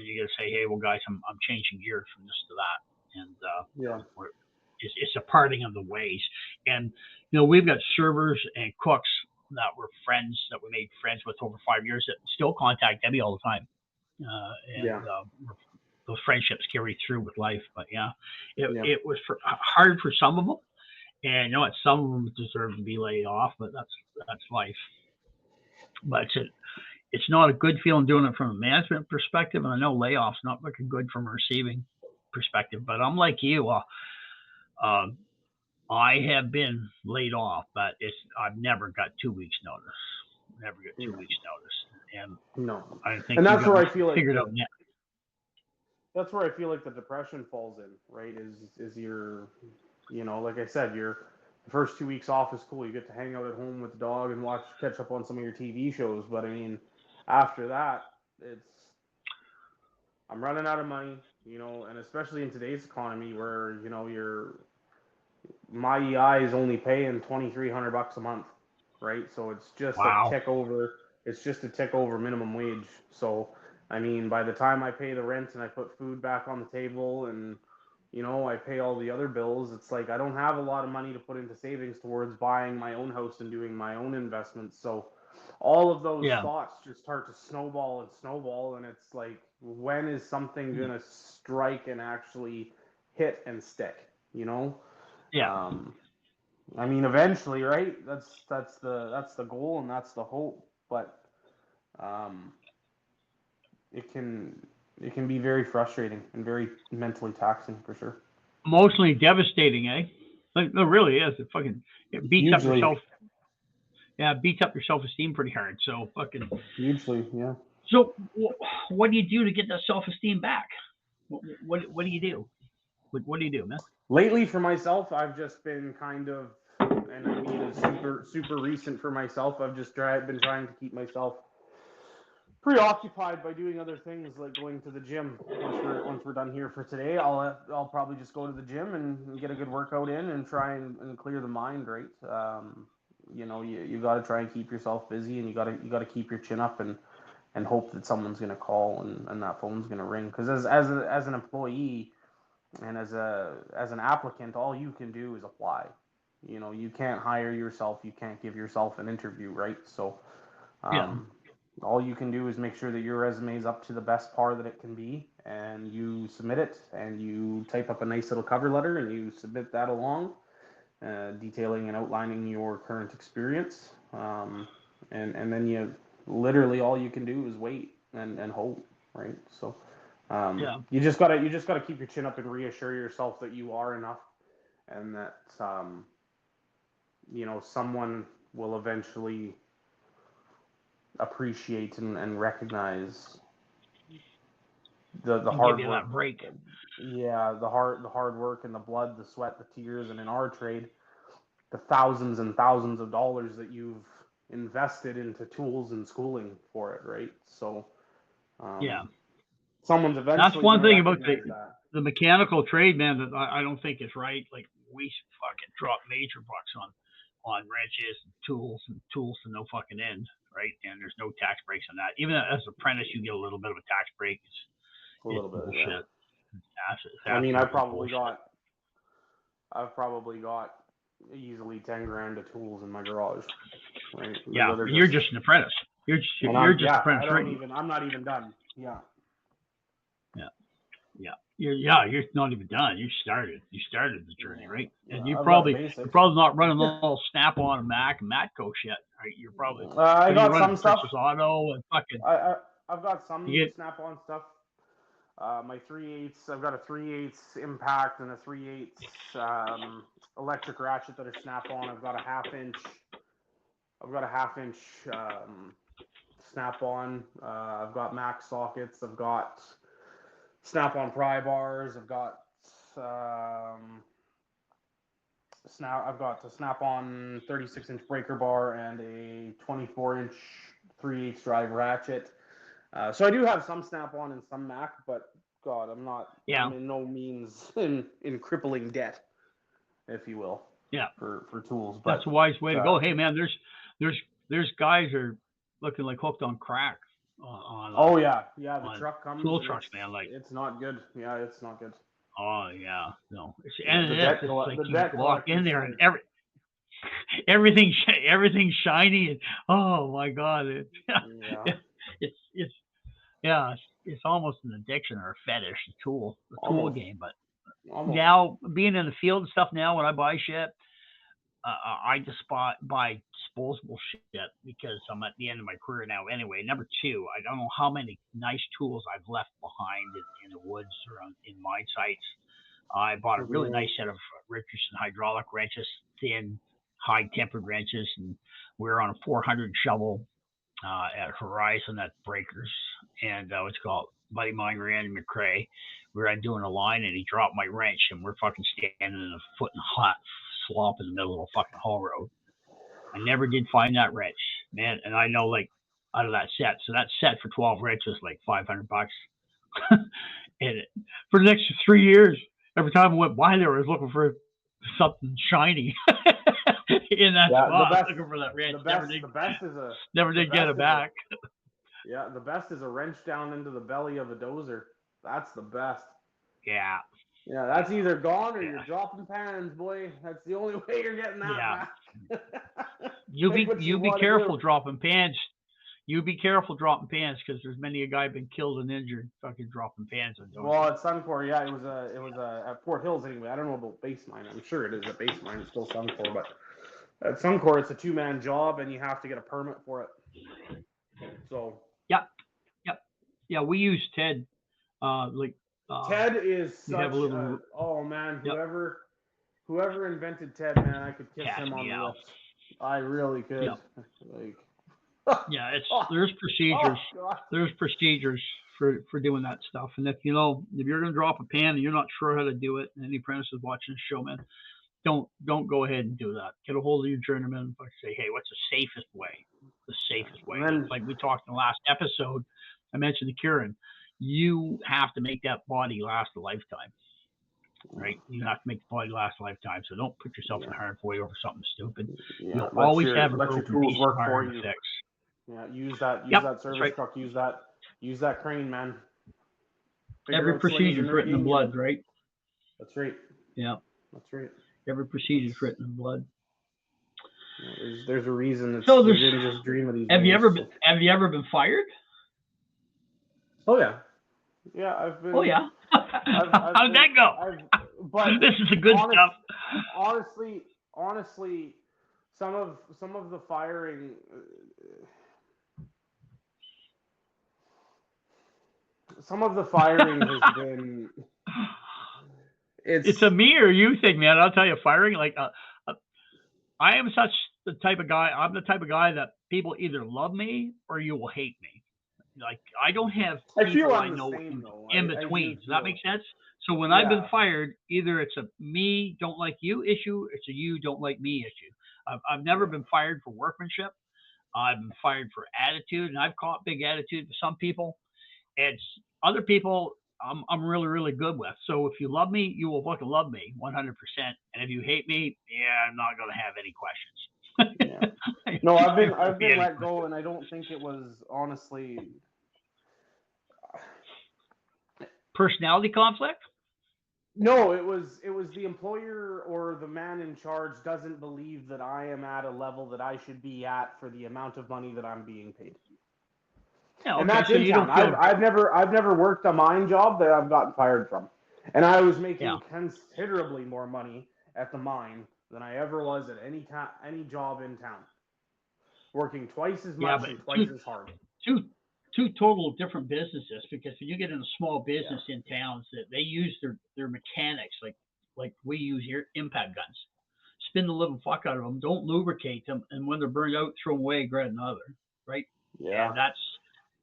Speaker 1: you got to say, hey, well, guys, I'm changing gears from this to that. And it's a parting of the ways. And, we've got servers and cooks that were friends that we made friends with over 5 years that still contact Debbie all the time. Those friendships carry through with life. But it was hard for some of them. And some of them deserve to be laid off, but that's life. But it's not a good feeling doing it from a management perspective, and I know layoffs not looking good from a receiving perspective. But I'm like you. I have been laid off, but I've never got 2 weeks notice. Never got 2 weeks notice, and
Speaker 2: no,
Speaker 1: I think
Speaker 2: and that's where I feel
Speaker 1: figured out now.
Speaker 2: That's where I feel like the depression falls in, right? Is your, like I said, the first 2 weeks off is cool. You get to hang out at home with the dog and catch up on some of your TV shows. But I mean, after that, I'm running out of money, and especially in today's economy where, my EI is only paying $2,300 a month, right? So it's just a tick over. It's just a tick over minimum wage. So I mean, by the time I pay the rent and I put food back on the table and I pay all the other bills, it's like I don't have a lot of money to put into savings towards buying my own house and doing my own investments. So all of those thoughts just start to snowball, and it's like, when is something gonna strike and actually hit and stick? I mean, eventually, right? That's the goal and that's the hope, but it can be very frustrating and very mentally taxing for sure.
Speaker 1: Emotionally devastating, eh? Like, it really is. It beats up your beats up your self-esteem pretty hard. So fucking
Speaker 2: hugely, yeah.
Speaker 1: So what do you do to get that self-esteem back? What do you do? What do you do, man?
Speaker 2: Lately, for myself, I've just been kind of, and I mean, it's super recent for myself. I've just been trying to keep myself preoccupied by doing other things, like going to the gym. Once we're done here for today, I'll probably just go to the gym and get a good workout in and try and clear the mind, right? You got to try and keep yourself busy, and you got to keep your chin up and hope that someone's going to call and that phone's going to ring. Because as an employee and as an applicant, all you can do is apply. You can't hire yourself. You can't give yourself an interview, right? So all you can do is make sure that your resume is up to the best par that it can be, and you submit it, and you type up a nice little cover letter, and you submit that along, detailing and outlining your current experience. And then you literally, all you can do is wait and hope, right? So you just gotta keep your chin up and reassure yourself that you are enough, and that someone will eventually appreciate and recognize the
Speaker 1: And give
Speaker 2: hard
Speaker 1: you
Speaker 2: work.
Speaker 1: that break.
Speaker 2: Yeah, the hard work and the blood, the sweat, the tears, and in our trade, the thousands and thousands of dollars that you've invested into tools and schooling for it, right? So,
Speaker 1: Yeah.
Speaker 2: someone's
Speaker 1: That's
Speaker 2: eventually
Speaker 1: one
Speaker 2: going to
Speaker 1: thing about
Speaker 2: recognize that.
Speaker 1: the mechanical trade, man, that I don't think is right. Like, we fucking drop major bucks on wrenches and tools to no fucking end, right? And there's no tax breaks on that. Even as an apprentice, you get a little bit of a tax break.
Speaker 2: A little
Speaker 1: It's
Speaker 2: bit,
Speaker 1: bullshit.
Speaker 2: yeah.
Speaker 1: It's
Speaker 2: I mean,
Speaker 1: absolute bullshit.
Speaker 2: I've probably got easily 10 grand of tools in my garage, right?
Speaker 1: Yeah,
Speaker 2: They're
Speaker 1: you're just an apprentice. You're just
Speaker 2: and
Speaker 1: an
Speaker 2: I
Speaker 1: apprentice,
Speaker 2: don't
Speaker 1: right?
Speaker 2: even, I'm not even done. Yeah.
Speaker 1: You're not even done. You started the journey, right? And
Speaker 2: I've got the
Speaker 1: you're
Speaker 2: basics.
Speaker 1: probably not running all Snap-on and Mac and Matco shit, right? You're probably
Speaker 2: I got
Speaker 1: running
Speaker 2: some stuff.
Speaker 1: Princess Auto and fucking.
Speaker 2: I've got some Snap-on stuff. My 3/8, I've got a 3/8 impact and a 3/8 electric ratchet that are Snap-on. I've got a half inch Snap-on. I've got Mac sockets. I've got Snap-on pry bars. I've got I've got a Snap-on 36-inch breaker bar and a 24-inch 3/8 drive ratchet. So I do have some Snap-on and some Mac, but God, I'm in no means in crippling debt, if you will.
Speaker 1: Yeah.
Speaker 2: For tools. But
Speaker 1: that's a wise way to go. Hey man, there's guys are looking like hooked on crack on
Speaker 2: the truck comes
Speaker 1: tool trucks, man. Like,
Speaker 2: it's not good. Yeah, it's not good.
Speaker 1: Oh yeah, no. It's like you walk in there and everything's shiny and oh my god, it's almost an addiction or a fetish, the tool game. But now being in the field and stuff, now when I buy shit, I just buy disposable shit because I'm at the end of my career now anyway. Number two, I don't know how many nice tools I've left behind in the woods or in mine sites. I bought a really nice set of Richardson hydraulic wrenches, thin, high-tempered wrenches, and we were on a 400 shovel at Horizon at Breakers, and what's called buddy of mine, Randy McCrae. We were doing a line, and he dropped my wrench, and we're fucking standing in a foot and hot slop in the middle of a fucking haul road. I never did find that wrench, man, and I know like out of that set. So that set for 12 wrenches like $500. And for the next 3 years, every time I went by there, I was looking for something shiny in that spot. Looking for that wrench. Never did get it back.
Speaker 2: The best is a wrench down into the belly of a dozer. That's the best.
Speaker 1: Yeah.
Speaker 2: Yeah, that's either gone or you're dropping pans, boy. That's the only way you're getting that back.
Speaker 1: You be careful dropping pans. You be careful dropping pans because there's many a guy been killed and injured fucking dropping pans.
Speaker 2: Well, at Suncor, yeah, it was at Fort Hills anyway. I don't know about Base Mine. I'm sure it is at Base Mine. It's still Suncor, but at Suncor, it's a 2-man job and you have to get a permit for it. So.
Speaker 1: Yeah. We use Ted.
Speaker 2: Ted is such oh man, whoever invented Ted, man, I could kiss him on the lips. I really could. Yep.
Speaker 1: There's procedures. There's procedures for doing that stuff. And if you're gonna drop a pan and you're not sure how to do it, and any apprentices watching the show, man, don't go ahead and do that. Get a hold of your journeyman and say, hey, what's the safest way? The safest way. Like we talked in the last episode, I mentioned to Kieran, you have to make that body last a lifetime. Right? You have to make the body last a lifetime. So don't put yourself in harm's way over something stupid. You'll always have a broken piece of iron to fix.
Speaker 2: Yeah, use that service truck, use that crane, man.
Speaker 1: Every procedure is written in blood, right?
Speaker 2: That's right.
Speaker 1: Yeah.
Speaker 2: That's right.
Speaker 1: Every procedure is written in blood.
Speaker 2: There's a reason that you didn't just dream of these.
Speaker 1: Have you ever been fired?
Speaker 2: Oh yeah. Yeah, I've been.
Speaker 1: Oh yeah. How'd that go?
Speaker 2: But
Speaker 1: this is the good stuff.
Speaker 2: Honestly, some of the firing. Some of the firing has been.
Speaker 1: It's a me or you thing, man. I'll tell you, firing like I am such the type of guy. I'm the type of guy that people either love me or you will hate me. Like I don't have
Speaker 2: I feel
Speaker 1: people I
Speaker 2: I'm the
Speaker 1: know
Speaker 2: same though.
Speaker 1: in
Speaker 2: I do
Speaker 1: between. Does that make
Speaker 2: feel.
Speaker 1: sense? So when I've been
Speaker 2: Yeah.
Speaker 1: fired, either it's a me don't like you issue, it's a you don't like me issue. I've never
Speaker 2: Yeah.
Speaker 1: been fired for workmanship. I've been fired for attitude, and I've caught big attitude with some people. It's other people I'm really really good with. So if you love me, you will fucking love me 100%. And if you hate me, yeah, I'm not gonna have any
Speaker 2: Yeah.
Speaker 1: questions.
Speaker 2: No,
Speaker 1: There
Speaker 2: I've
Speaker 1: won't be
Speaker 2: been
Speaker 1: any
Speaker 2: let
Speaker 1: questions.
Speaker 2: go, and I don't think it was honestly.
Speaker 1: Personality conflict?
Speaker 2: No, it was the employer or the man in charge doesn't believe that I am at a level that I should be at for the amount of money that I'm being paid.
Speaker 1: Yeah,
Speaker 2: And
Speaker 1: okay.
Speaker 2: that's
Speaker 1: So
Speaker 2: in
Speaker 1: you
Speaker 2: town.
Speaker 1: don't feel
Speaker 2: I've never worked a mine job that I've gotten fired from, and I was
Speaker 1: yeah.
Speaker 2: making considerably more money at the mine than I ever was at any job in town, working twice as
Speaker 1: Yeah,
Speaker 2: much
Speaker 1: but
Speaker 2: and twice as hard.
Speaker 1: two two total different businesses because when you get in a small
Speaker 2: Yeah,
Speaker 1: business in towns that they use their mechanics like we use here impact guns. Spin the living fuck out of them, don't lubricate them, and when they're burned out, throw them away, grab another, right?
Speaker 2: yeah,
Speaker 1: And that's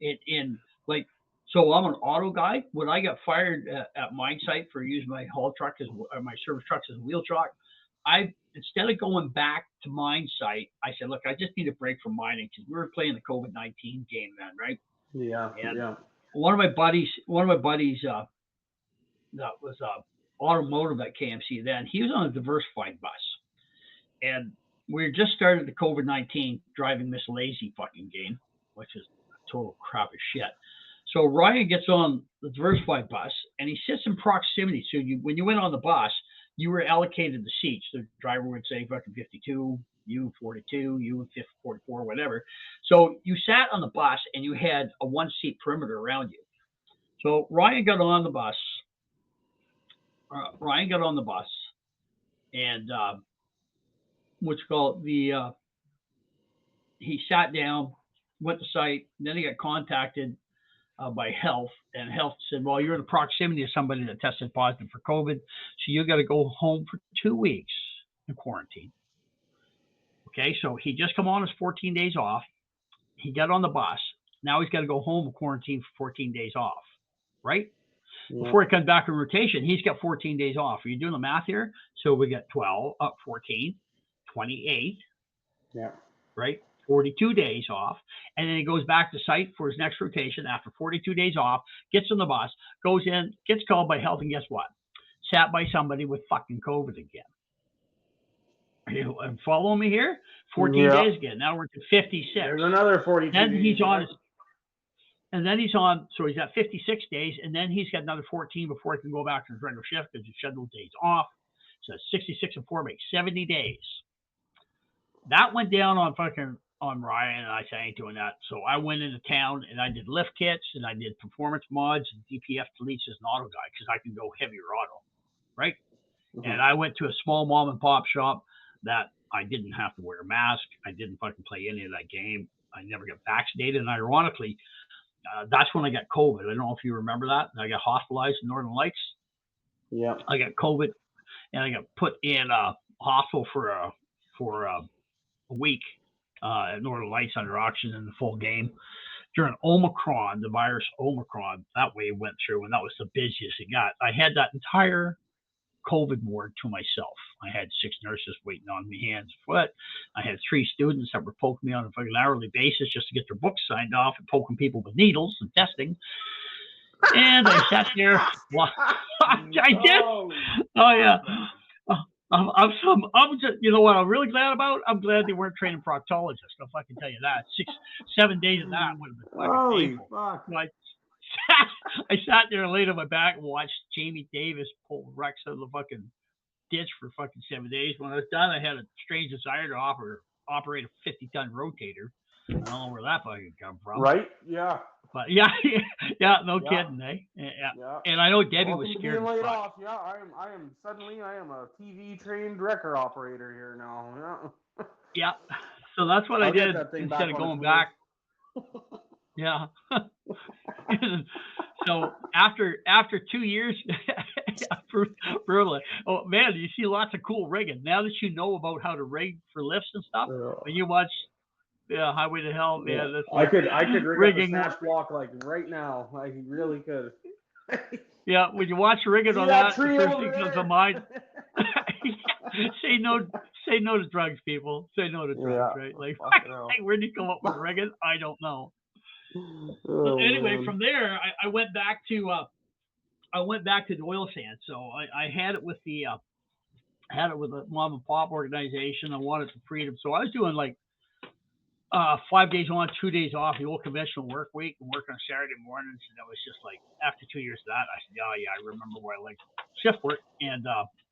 Speaker 1: it in like so I'm an auto guy. When I got fired at mine site for using my haul truck as my service trucks as a wheel truck, I instead of going back to mine site, I said, look, I just need a break from mining because we were playing the COVID-19 game then, right?
Speaker 2: yeah,
Speaker 1: And
Speaker 2: yeah.
Speaker 1: one of my buddies that was automotive at KMC then, he was on a diversified bus, and we just started the COVID-19 driving Miss Lazy fucking game, which is a total crap of shit. So Ryan gets on the diversified bus and he sits in proximity. So when you went on the bus, you were allocated the seats. The driver would say fucking 52, you 42, you 44, whatever. So you sat on the bus and you had a one seat perimeter around you. So Ryan got on the bus. Ryan got on the bus and what's called he sat down, went to site, then he got contacted by health, and health said, well, you're in the proximity of somebody that tested positive for COVID, so you got to go home for 2 weeks in quarantine. Okay, so he just come on his 14 days off. He got on the bus. Now he's got to go home and quarantine for 14 days off, right?
Speaker 2: Yeah.
Speaker 1: Before he comes back in rotation, he's got 14 days off. Are you doing the math here? So we got 12, 14, 28,
Speaker 2: Yeah.
Speaker 1: right? 42 days off. And then he goes back to site for his next rotation after 42 days off, gets on the bus, goes in, gets called by health, and guess what? Sat by somebody with fucking COVID again. Are you following me here? 14
Speaker 2: Yeah.
Speaker 1: days again. Now we're to 56.
Speaker 2: There's another 42
Speaker 1: Then
Speaker 2: days.
Speaker 1: he's on
Speaker 2: there.
Speaker 1: and then he's on, so he's at 56 days, and then he's got another 14 before he can go back to his regular shift because his scheduled days off. So 66 and 4 makes 70 days. That went down on Ryan, and I said, I ain't doing that. So I went into town and I did lift kits and I did performance mods and DPF deletes as an auto guy because I can go heavier auto, right?
Speaker 2: Mhm.
Speaker 1: And I went to a small mom and pop shop that I didn't have to wear a mask. I didn't fucking play any of that game. I never got vaccinated. And ironically, that's when I got COVID. I don't know if you remember that. I got hospitalized in Northern Lights.
Speaker 2: Yeah.
Speaker 1: I got COVID, and I got put in a hospital for a week at Northern Lights under oxygen in the full game. During Omicron, the virus Omicron, that wave went through, and that was the busiest it got. I had that entire COVID ward to myself. I had 6 nurses waiting on me hands and foot. I had 3 students that were poking me on a fucking hourly basis just to get their books signed off and poking people with needles and testing. And I sat there. I did. Oh yeah. I'm just, you know what I'm really glad about? I'm glad they weren't training proctologists. If I can tell you that, 7 days of that would have been fucking
Speaker 2: Holy
Speaker 1: painful.
Speaker 2: fuck.
Speaker 1: I sat there and laid on my back and watched Jamie Davis pull Rex out of the fucking ditch for fucking 7 days. When I was done, I had a strange desire to operate a 50-ton rotator. I don't know where that fucking come from.
Speaker 2: Right? Yeah.
Speaker 1: But yeah, no
Speaker 2: Yeah.
Speaker 1: kidding, eh?
Speaker 2: Yeah.
Speaker 1: And I know Debbie
Speaker 2: Welcome
Speaker 1: was
Speaker 2: to
Speaker 1: scared
Speaker 2: being
Speaker 1: as
Speaker 2: laid
Speaker 1: fuck.
Speaker 2: off. Yeah, I am suddenly a TV trained wrecker operator here now. Yeah.
Speaker 1: Yeah. So that's what I
Speaker 2: I'll get
Speaker 1: did
Speaker 2: that thing
Speaker 1: instead
Speaker 2: back
Speaker 1: of
Speaker 2: on
Speaker 1: going
Speaker 2: its
Speaker 1: back. Yeah. So after 2 years, Brutal. Oh man, you see lots of cool rigging now that you know about how to rig for lifts and stuff. When you watch Highway to Hell,
Speaker 2: Yeah,
Speaker 1: man, that's
Speaker 2: I
Speaker 1: like
Speaker 2: could rig up a
Speaker 1: rigging.
Speaker 2: snatch block like right now. I really could.
Speaker 1: Yeah, when you watch rigging
Speaker 2: See
Speaker 1: on
Speaker 2: that
Speaker 1: that, the
Speaker 2: tree
Speaker 1: first
Speaker 2: over
Speaker 1: thing comes to
Speaker 2: there?
Speaker 1: mind. say no, say no to drugs, people. Say no to drugs,
Speaker 2: Yeah.
Speaker 1: right? Like,
Speaker 2: Fucking hell.
Speaker 1: hey, where'd you come up with rigging? I don't know. So
Speaker 2: Oh
Speaker 1: anyway,
Speaker 2: man.
Speaker 1: from there, I went back to the oil sands. So I had it with the a mom and pop organization. I wanted some freedom, so I was doing like 5 days on, 2 days off, the old conventional work week, and working on Saturday mornings. And it was just like after 2 years of that, I said, yeah, I remember where I liked shift work. And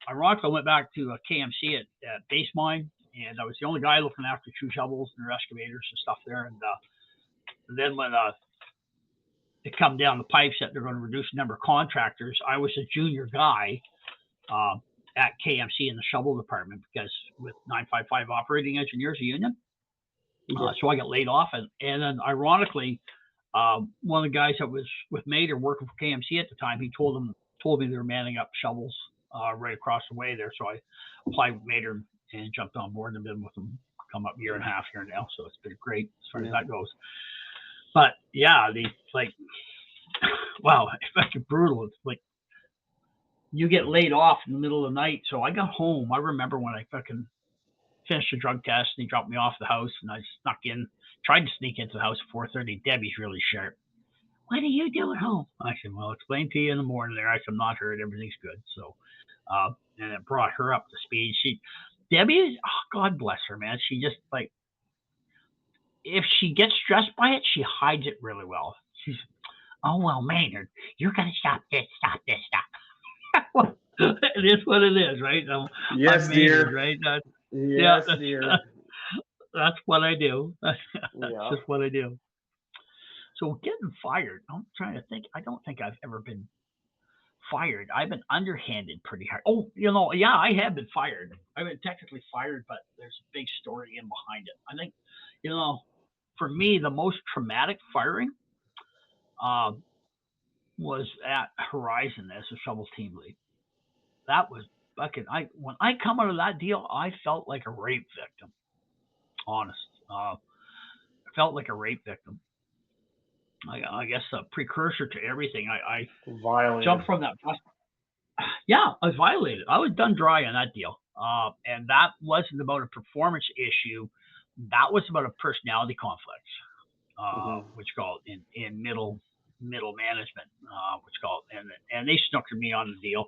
Speaker 1: ironically, I went back to KMC at Base Mine, and I was the only guy looking after true shovels and their excavators and stuff there. And then when it come down the pipes that they're going to reduce the number of contractors, I was a junior guy at KMC in the shovel department because with 955 operating engineers, a union. So I got laid off, and then ironically, one of the guys that was with Mater working for KMC at the time, he told me they were manning up shovels right across the way there. So I applied with Mater and jumped on board and been with them come up year and a half here now. So it's been great as far as that goes. But yeah, wow, it's fucking brutal. It's like you get laid off in the middle of the night. So I got home. I remember when I fucking finished the drug test and he dropped me off at the house and I tried to sneak into the house at 4:30. Debbie's really sharp. What are you doing home? I said, well, I'll explain to you in the morning there. I said, I'm not hurt. Everything's good. So, and it brought her up to speed. Debbie, God bless her, man. She just like, if she gets stressed by it, she hides it really well. She's, oh, well, Maynard, you're going to stop this. Well, it is what it is, right?
Speaker 2: Yes,
Speaker 1: I'm
Speaker 2: dear.
Speaker 1: Maynard, right?
Speaker 2: Yes, dear.
Speaker 1: That's what I do. That's
Speaker 2: Yeah.
Speaker 1: just what I do. So getting fired, I'm trying to think. I don't think I've ever been fired. I've been underhanded pretty hard. Oh, yeah, I have been fired. I've been technically fired, but there's a big story in behind it. I think, for me, the most traumatic firing was at Horizon as a shovel team lead. That was fucking. When I come out of that deal, I felt like a rape victim. Honest, I felt like a rape victim. I guess a precursor to everything. I
Speaker 2: Violated.
Speaker 1: jumped from that bus. Yeah, I was violated. I was done dry on that deal. And that wasn't about a performance issue. That was about a personality conflict, which called in middle management, which called and they snookered me on the deal.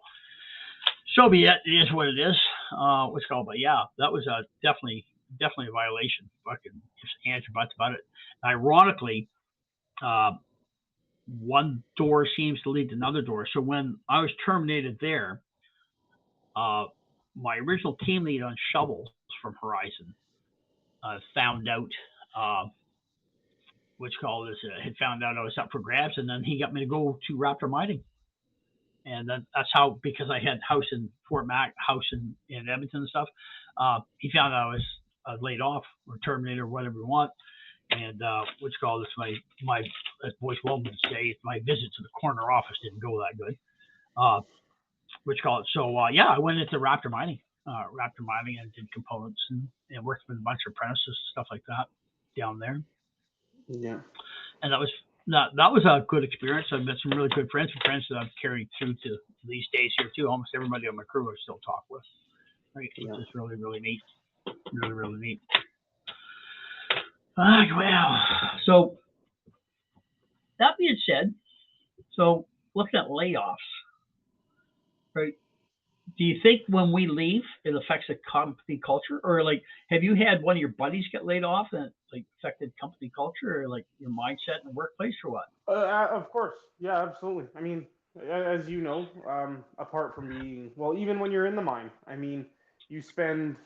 Speaker 1: So be it. It is what it is. What's called, but yeah, that was definitely a violation. Fucking just hands your butts about it. Ironically, one door seems to lead to another door. So when I was terminated there, my original team lead on shovels from Horizon found out, had found out I was up for grabs, and then he got me to go to Raptor Mining. And then that's how, because I had house in Fort Mac, house in Edmonton and stuff, he found out I was laid off or terminated or whatever you want. And my as Boyce Wellman would say, my visit to the corner office didn't go that good. So I went into Raptor Mining and did components and worked with a bunch of apprentices, stuff like that down there.
Speaker 2: Yeah.
Speaker 1: And that was a good experience. I've met some really good friends that I've carried through to these days here too. Almost everybody on my crew I still talk with. Right? Yeah. Which is really, really neat. Really, really neat. Well, so that being said, so looking at layoffs, right? Do you think when we leave, it affects the company culture, or like, have you had one of your buddies get laid off and like affected company culture, or like your mindset in the workplace, or what?
Speaker 2: Of course, yeah, absolutely. I mean, as you know, apart from being even when you're in the mine, I mean, you spend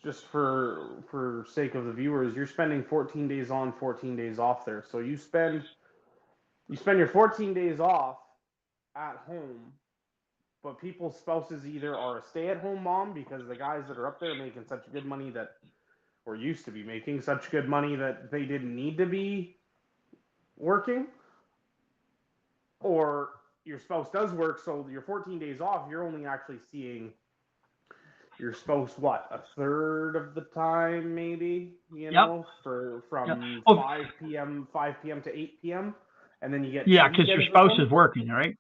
Speaker 2: just for sake of the viewers, you're spending 14 days on, 14 days off there. So you spend your 14 days off at home, but people's spouses either are a stay-at-home mom because the guys that are up there making such good money or used to be making such good money that they didn't need to be working, or your spouse does work, so your 14 days off, you're only actually seeing your spouse what, a third of the time, maybe,
Speaker 1: Yep. Yep.
Speaker 2: from
Speaker 1: Oh,
Speaker 2: 5 p.m. to 8 p.m., and then you get
Speaker 1: yeah,
Speaker 2: two
Speaker 1: because your
Speaker 2: weekends with
Speaker 1: spouse
Speaker 2: them.
Speaker 1: is working, right?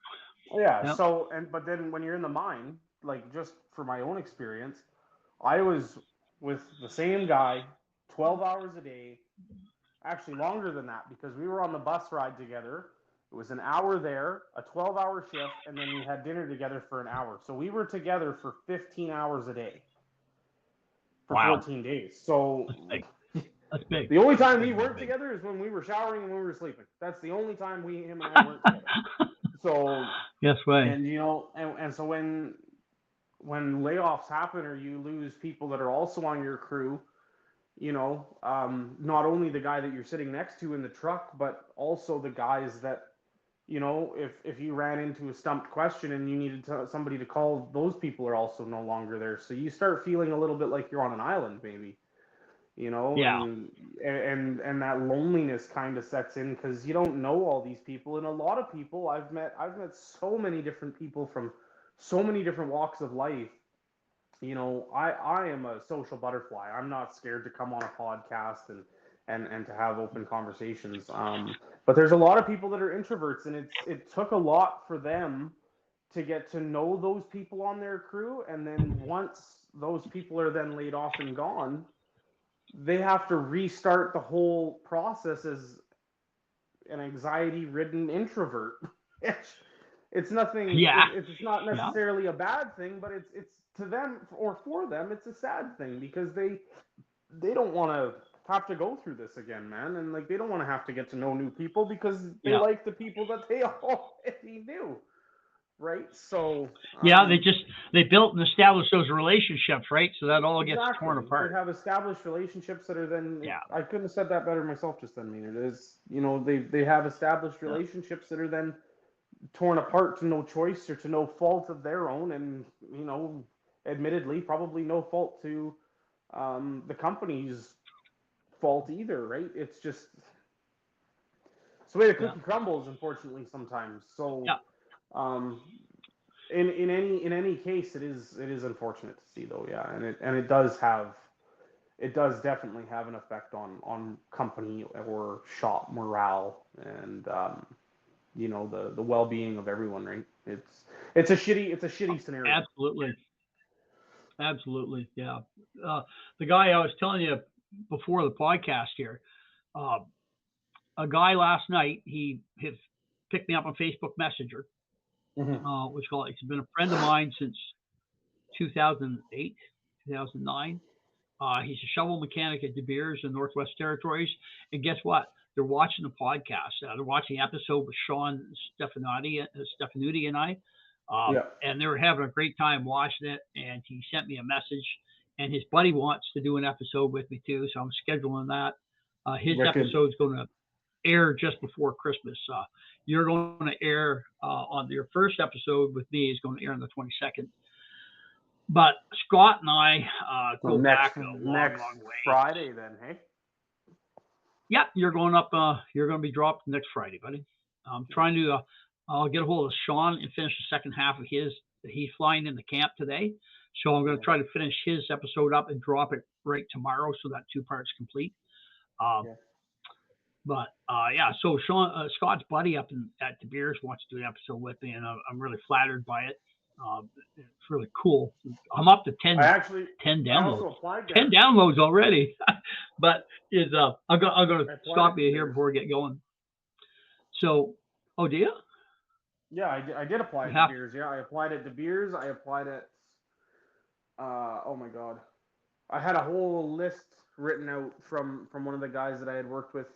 Speaker 2: Yeah.
Speaker 1: Yep.
Speaker 2: So but then when you're in the mine, like just for my own experience, I was with the same guy 12 hours a day, actually longer than that because we were on the bus ride together. It was an hour there, a 12-hour shift, and then we had dinner together for an hour. So we were together for 15 hours a day for
Speaker 1: Wow.
Speaker 2: 14 days. So
Speaker 1: That's big. That's big.
Speaker 2: the only time we
Speaker 1: Big, big,
Speaker 2: weren't
Speaker 1: big.
Speaker 2: together is when we were showering and when we were sleeping. That's the only time him and I weren't together. So,
Speaker 1: Yes way.
Speaker 2: and and so when layoffs happen or you lose people that are also on your crew, not only the guy that you're sitting next to in the truck, but also the guys that, if you ran into a stumped question and you needed somebody to call, those people are also no longer there. So you start feeling a little bit like you're on an island, maybe,
Speaker 1: Yeah.
Speaker 2: and that loneliness kind of sets in because you don't know all these people. And a lot of people I've met so many different people from so many different walks of life. I am a social butterfly. I'm not scared to come on a podcast and to have open conversations. But there's a lot of people that are introverts, and it took a lot for them to get to know those people on their crew. And then once those people are then laid off and gone, they have to restart the whole process as an anxiety-ridden introvert. It's nothing.
Speaker 1: Yeah.
Speaker 2: It's not
Speaker 1: Yeah.
Speaker 2: necessarily a bad thing, but it's to them or for them, it's a sad thing because they don't want to have to go through this again, man, and like they don't want to have to get to know new people because they
Speaker 1: Yeah.
Speaker 2: like the people that they already knew, right? So,
Speaker 1: Yeah. They built and established those relationships, right? So that all gets
Speaker 2: exactly.
Speaker 1: torn
Speaker 2: They
Speaker 1: apart.
Speaker 2: have established relationships that are then.
Speaker 1: Yeah.
Speaker 2: I couldn't have said that better myself just then, Maynard. Is they have established
Speaker 1: Yeah.
Speaker 2: relationships that are then torn apart to no choice or to no fault of their own, and admittedly, probably no fault to the company's fault either, right? It's the way the
Speaker 1: Yeah.
Speaker 2: cookie crumbles, unfortunately, sometimes. So,
Speaker 1: Yeah.
Speaker 2: um, in any case, it is unfortunate to see though, yeah, and it does definitely have an effect on company or shop morale and the well-being of everyone, right? It's a shitty scenario.
Speaker 1: Absolutely. Absolutely. Yeah. Uh, the guy I was telling you before the podcast here, uh, a guy last night, he had picked me up on Facebook Messenger,
Speaker 2: Mm-hmm.
Speaker 1: which called, he's been a friend of mine since 2008, 2009. He's a shovel mechanic at De Beers in Northwest Territories. And guess what? They're watching the podcast. They're watching the episode with Sean Stefanuti and I.
Speaker 2: Yeah.
Speaker 1: And they were having a great time watching it. And he sent me a message. And his buddy wants to do an episode with me too. So I'm scheduling that. His
Speaker 2: Wicked.
Speaker 1: episode's going to air just before Christmas. You're going to air on your first episode with me is going to air on the 22nd. But Scott and I
Speaker 2: So
Speaker 1: go
Speaker 2: next
Speaker 1: back a long,
Speaker 2: next
Speaker 1: long way.
Speaker 2: Friday, then, hey.
Speaker 1: Yeah, you're going up. You're going to be dropped next Friday, buddy. I'm trying to. I'll get a hold of Sean and finish the second half of his. He's flying into camp today, so I'm going to try to finish his episode up and drop it right tomorrow, so that 2 parts complete. Uh,
Speaker 2: Yeah.
Speaker 1: but yeah, so Scott's buddy up at De Beers wants to do an episode with me, and I'm really flattered by it. It's really cool. I'm up to 10
Speaker 2: I
Speaker 1: downloads.
Speaker 2: also applied
Speaker 1: 10
Speaker 2: there.
Speaker 1: downloads already. But I'm going to
Speaker 2: I applied
Speaker 1: stop
Speaker 2: at
Speaker 1: you
Speaker 2: De
Speaker 1: here
Speaker 2: Beers.
Speaker 1: before we get going. So, oh, do you?
Speaker 2: Yeah, I did apply
Speaker 1: You
Speaker 2: at De
Speaker 1: have,
Speaker 2: Beers. Yeah, I applied at De Beers. I applied at oh my God. I had a whole list written out from one of the guys that I had worked with,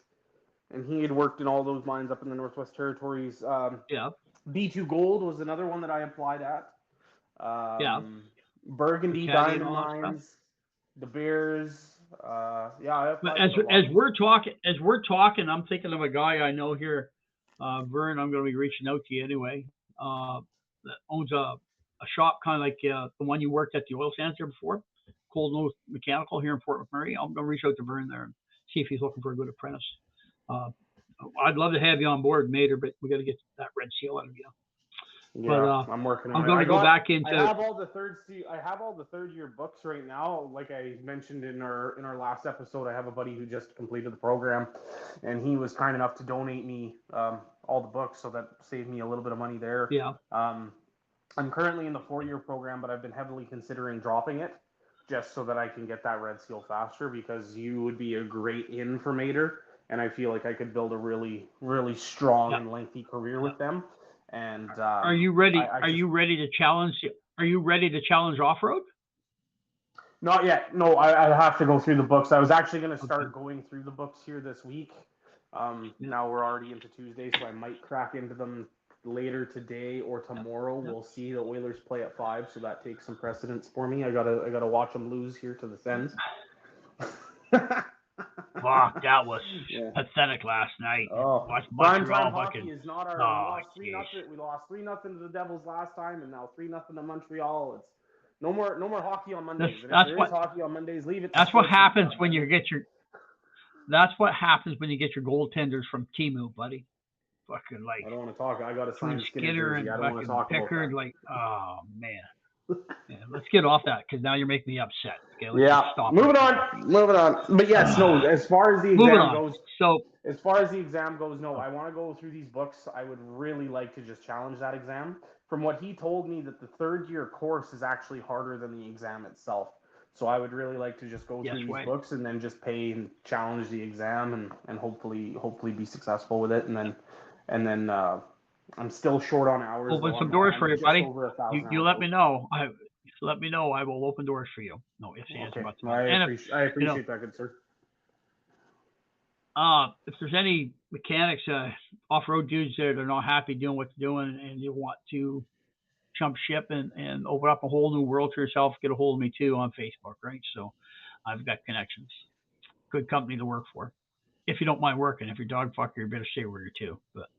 Speaker 2: and he had worked in all those mines up in the Northwest Territories.
Speaker 1: yeah,
Speaker 2: B2 Gold was another one that I applied at.
Speaker 1: yeah.
Speaker 2: Burgundy
Speaker 1: Caddy and
Speaker 2: Diamond
Speaker 1: all that stuff.
Speaker 2: Mines, De Beers. Yeah, I
Speaker 1: But
Speaker 2: applied
Speaker 1: as
Speaker 2: for a lot.
Speaker 1: we're talking, I'm thinking of a guy I know here, Vern. I'm going to be reaching out to you anyway. That owns a shop kind of like the one you worked at the oil sands there before, Cold Nose Mechanical here in Fort McMurray. I'm going to reach out to Vern there and see if he's looking for a good apprentice. Uh, I'd love to have you on board, Mater, but we got to get that red seal out of you.
Speaker 2: Yeah, I'm working on
Speaker 1: I'm
Speaker 2: it.
Speaker 1: going to go back into.
Speaker 2: I have all the third year books right now. Like I mentioned in our last episode, I have a buddy who just completed the program, and he was kind enough to donate me all the books, so that saved me a little bit of money there.
Speaker 1: Yeah.
Speaker 2: I'm currently in the 4-year program, but I've been heavily considering dropping it just so that I can get that Red Seal faster, because you would be a great informator, and I feel like I could build a really, really strong and lengthy career with them. And
Speaker 1: are you ready? Are you ready to challenge? Are you ready to challenge off-road?
Speaker 2: Not yet. No, I have to go through the books. I was actually going to start going through the books here this week. Now we're already into Tuesday, so I might crack into them later today or tomorrow. We'll see. The Oilers play at 5, so that takes some precedence for me. I gotta watch them lose here to the Sens.
Speaker 1: Fuck, that was pathetic last night.
Speaker 2: Oh, primetime hockey is not our. We lost 3-0 to the Devils last time, and now 3-0 to Montreal. It's no more hockey on Mondays. If there is hockey on Mondays, leave it.
Speaker 1: That's what happens when you get your. That's what happens when you get your goaltenders from Timu, buddy. Fucking like.
Speaker 2: I don't want to talk. I got to sign
Speaker 1: Skinner and
Speaker 2: I don't want to talk
Speaker 1: Pickard,
Speaker 2: about that.
Speaker 1: like, oh man. Yeah, let's get off that, because now you're making me upset. Okay,
Speaker 2: moving on. But yes, no. As far as the exam goes, no. I want to go through these books. I would really like to just challenge that exam. From what he told me, that the 3rd year course is actually harder than the exam itself. So I would really like to just go through these books and then just pay and challenge the exam and hopefully be successful with it. And then I'm still short on hours.
Speaker 1: Open some doors for you, buddy. You let me know. Let me know. I will open doors for you. No ifs, ands, buts.
Speaker 2: I appreciate that, good sir.
Speaker 1: If there's any mechanics, off-road dudes there that are not happy doing what they're doing, and you want to jump ship and open up a whole new world for yourself, get a hold of me too on Facebook, right? So I've got connections. Good company to work for. If you don't mind working. If you're dog fucker, you better stay where you're too. But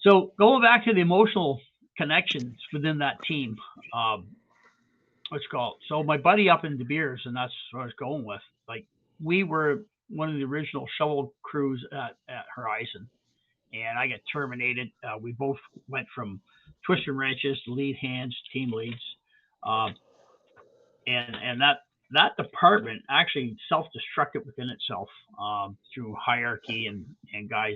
Speaker 1: so going back to the emotional connections within that team, let's call it. So my buddy up in De Beers, and that's what I was going with. Like, we were one of the original shovel crews at Horizon, and I got terminated. We both went from twister wrenches to lead hands, team leads, and that department actually self-destructed within itself through hierarchy and guys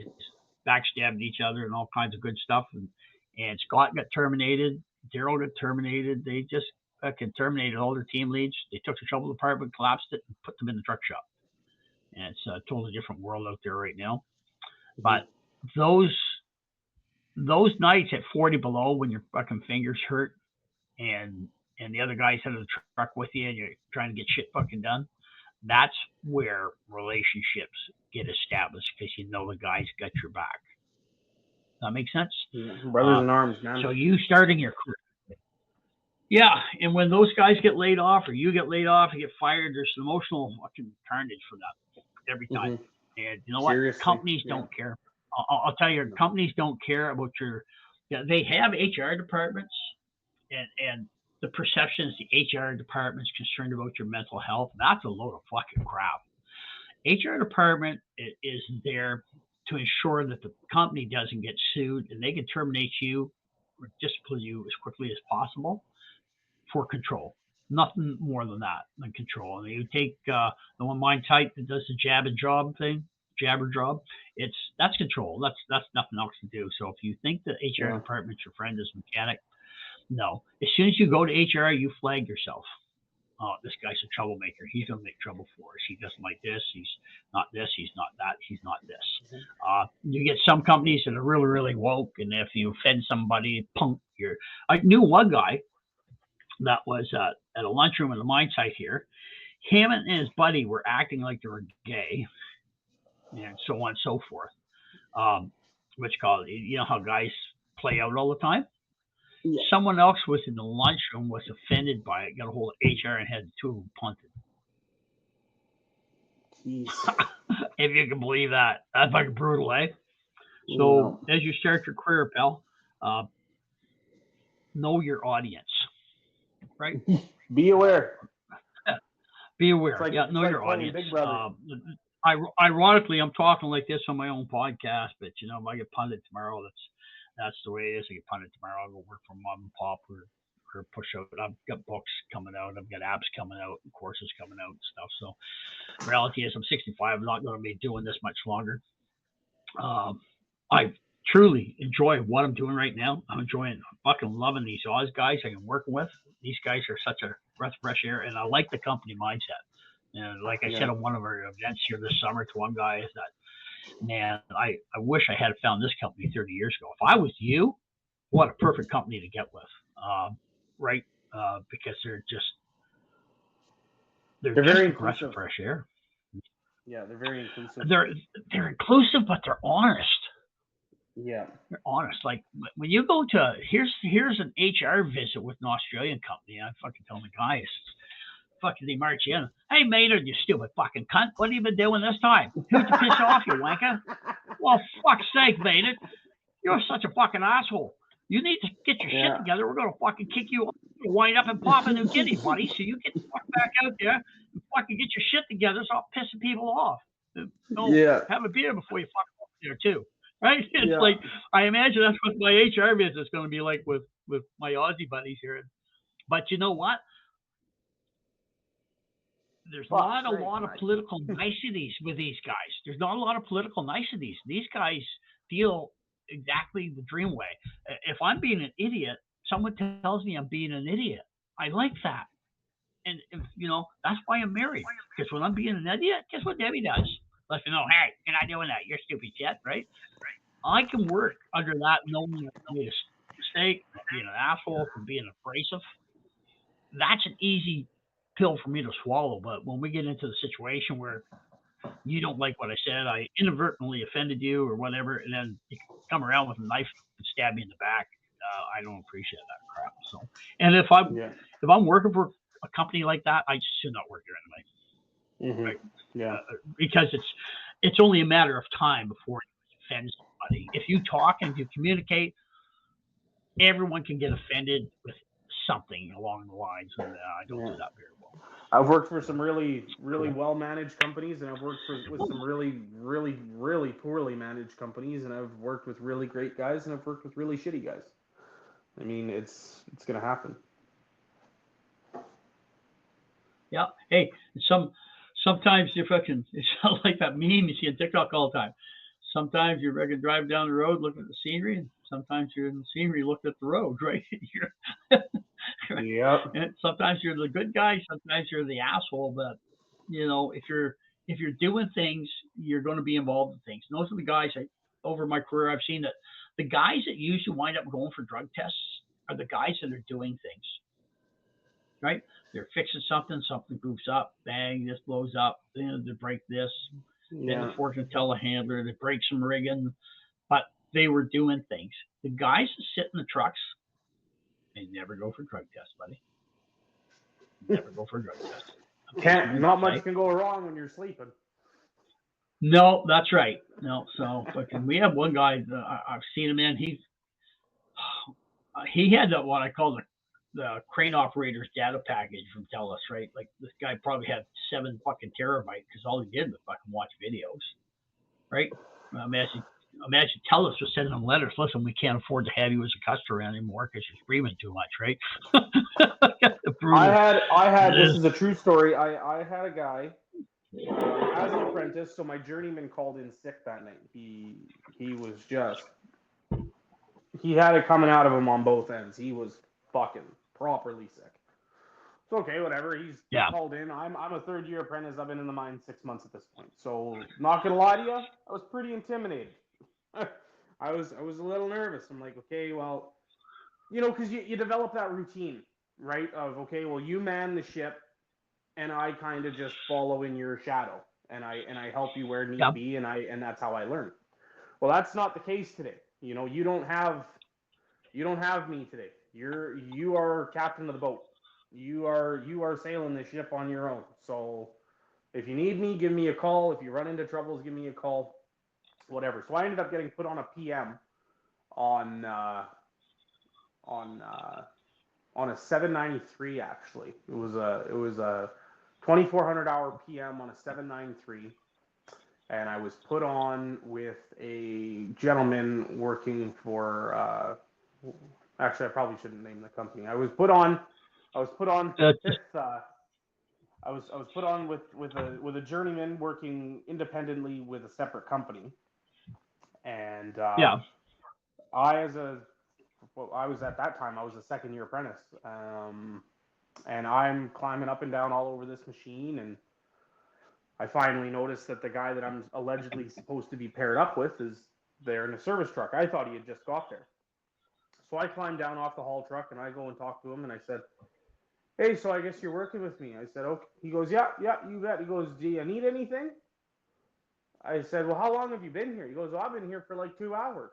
Speaker 1: backstabbed each other and all kinds of good stuff. And Scott got terminated. Daryl got terminated. They just fucking terminated all their team leads. They took the shovel department, collapsed it, and put them in the truck shop. And it's a totally different world out there right now. But those nights at 40 below, when your fucking fingers hurt and the other guy's out of the truck with you and you're trying to get shit fucking done, that's where relationships get established, because you know the guy's got your back. That makes sense?
Speaker 2: Yeah. Brothers in arms, man.
Speaker 1: So you starting your career. Yeah, and when those guys get laid off or you get laid off, you get fired, there's emotional fucking carnage for that every time. And you know what?
Speaker 2: Seriously,
Speaker 1: companies don't care. I'll tell you, companies don't care about your. They have HR departments, and the perception is the HR department's concerned about your mental health. That's a load of fucking crap. HR department is there to ensure that the company doesn't get sued, and they can terminate you or discipline you as quickly as possible for control. Nothing more than that, than control. And you take the one Mind Tight that does the jabber job, that's control. That's nothing else to do. So if you think the HR department's your friend as a mechanic, no. As soon as you go to HR, you flag yourself. Oh, this guy's a troublemaker. He's going to make trouble for us. He doesn't like this. He's not this. He's not that. He's not this. You get some companies that are really, really woke, and if you offend somebody, punk. I knew one guy that was at a lunchroom in the mine site here. Him and his buddy were acting like they were gay, and so on and so forth. You know how guys play out all the time? Yeah. Someone else was in the lunchroom, was offended by it, got a hold of HR and had the two of them punted. If you can believe that. That's fucking brutal, eh? So as you start your career, pal, know your audience, right?
Speaker 2: Be aware.
Speaker 1: Be aware. Like, know your audience. Ironically, I'm talking like this on my own podcast, but if I get punted tomorrow, that's the way it is. I get punted tomorrow. I'll go work for mom and pop or push out. I've got books coming out. I've got apps coming out and courses coming out and stuff. So the reality is I'm 65. I'm not going to be doing this much longer. I truly enjoy what I'm doing right now. I'm enjoying, fucking loving these Oz guys I can work with. These guys are such a breath of fresh air, and I like the company mindset. And like I said
Speaker 2: Yeah.
Speaker 1: on one of our events here this summer to one guy, is that, man, I wish I had found this company 30 years ago. If I was you, what a perfect company to get with, right? Because they're
Speaker 2: They're
Speaker 1: just
Speaker 2: very
Speaker 1: a breath of
Speaker 2: inclusive.
Speaker 1: fresh air.
Speaker 2: Yeah, they're very inclusive.
Speaker 1: They're they're inclusive, but they're honest.
Speaker 2: Yeah.
Speaker 1: They're honest. Like when you go to here's an HR visit with an Australian company, I fucking tell the guys, fucking they march in. Hey Maynard, you stupid fucking cunt. What have you been doing this time? Who'd you piss off, you wanker? Well, fuck's sake, Maynard. You're such a fucking asshole. You need to get your shit
Speaker 2: Yeah.
Speaker 1: together. We're gonna fucking kick you off, wind up in Papua New Guinea, buddy. So you get the fuck back out there and fucking get your shit together. Stop pissing people off. No,
Speaker 2: Yeah.
Speaker 1: have a beer before you fuck off there too. Right? It's
Speaker 2: Yeah.
Speaker 1: like I imagine that's what my HR visit is going to be like with my Aussie buddies here. But you know what? There's
Speaker 2: Fuck's
Speaker 1: not a
Speaker 2: sake,
Speaker 1: lot of
Speaker 2: Mike.
Speaker 1: political niceties with these guys. There's not a lot of political niceties. These guys feel exactly the dream way. If I'm being an idiot, someone tells me I'm being an idiot. I like that. And if, that's why I'm married. Because when I'm being an idiot, guess what Debbie does? Lets me know, hey, you're not doing that. You're stupid shit, right? I can work under that knowing that I made a mistake, being an asshole, from being abrasive. That's an easy pill for me to swallow. But when we get into the situation where you don't like what I said, I inadvertently offended you or whatever, and then you come around with a knife and stab me in the back, I don't appreciate that crap. So, and
Speaker 2: Yeah.
Speaker 1: if I'm working for a company like that, I should not work there anyway, right?
Speaker 2: Yeah.
Speaker 1: Because it's only a matter of time before you offend somebody. If you talk and you communicate, everyone can get offended with something along the lines, and I don't
Speaker 2: Yeah.
Speaker 1: do that very well.
Speaker 2: I've worked for some really, really well managed companies, and I've worked with some really, really, really poorly managed companies, and I've worked with really great guys, and I've worked with really shitty guys. I mean, it's gonna happen.
Speaker 1: Yeah. Hey, sometimes you fucking it's like that meme you see on TikTok all the time. Sometimes you're fucking driving down the road looking at the scenery, and sometimes you're in the scenery looking at the road, right?
Speaker 2: Yep.
Speaker 1: And sometimes you're the good guy, sometimes you're the asshole. But if you're doing things, you're going to be involved in things. And those are the guys over my career I've seen that the guys that usually wind up going for drug tests are the guys that are doing things, right? They're fixing something, something goofs up, bang, this blows up, then they break this, then the
Speaker 2: Yeah.
Speaker 1: fortune telehandler, they break some rigging, but they were doing things. The guys that sit in the trucks, they never go for drug tests, buddy. Never go for a drug test. I'm
Speaker 2: Can't.
Speaker 1: telling you,
Speaker 2: Not much
Speaker 1: okay?
Speaker 2: can go wrong when you're sleeping.
Speaker 1: No, that's right. No, so fucking, we have one guy. I've seen him in. He had what I call the crane operator's data package from TELUS, right? Like this guy probably had 7 fucking terabytes because all he did was fucking watch videos, right? Imagine TELUS was sending them letters. Listen, we can't afford to have you as a customer anymore because you're screaming too much, right? Brutal.
Speaker 2: I had.
Speaker 1: It
Speaker 2: This
Speaker 1: is.
Speaker 2: is a true story. I had a guy as an apprentice. So my journeyman called in sick that night. He was just. He had it coming out of him on both ends. He was fucking properly sick. So okay, whatever. He's
Speaker 1: Yeah.
Speaker 2: called in. I'm a third year apprentice. I've been in the mine 6 months at this point. So not gonna lie to you, I was pretty intimidated. I was a little nervous. I'm like, okay, well, because you develop that routine, right? Of okay, well, you man the ship, and I kind of just follow in your shadow, and I help you where need
Speaker 1: Yeah.
Speaker 2: be, and that's how I learn. Well, that's not the case today. You don't have me today. You are captain of the boat. You are sailing the ship on your own. So if you need me, give me a call. If you run into troubles, give me a call. Whatever. So I ended up getting put on a PM on on on a 793. Actually, it was a 2400-hour PM on a 793, and I was put on with a gentleman working for. Actually, I probably shouldn't name the company. I was put on with. I was put on with a journeyman working independently with a separate company, and
Speaker 1: Yeah.
Speaker 2: I was at that time I was a second year apprentice, and I'm climbing up and down all over this machine, and I finally noticed that the guy that I'm allegedly supposed to be paired up with is there in a service truck. I thought he had just got there. So I climbed down off the haul truck and I go and talk to him and I said, "Hey, so I guess you're working with me." I said, "Okay." He goes, "Yeah, you bet." He goes, "Do you need anything?" I said, "Well, how long have you been here?" He goes, "Well, I've been here for like 2 hours."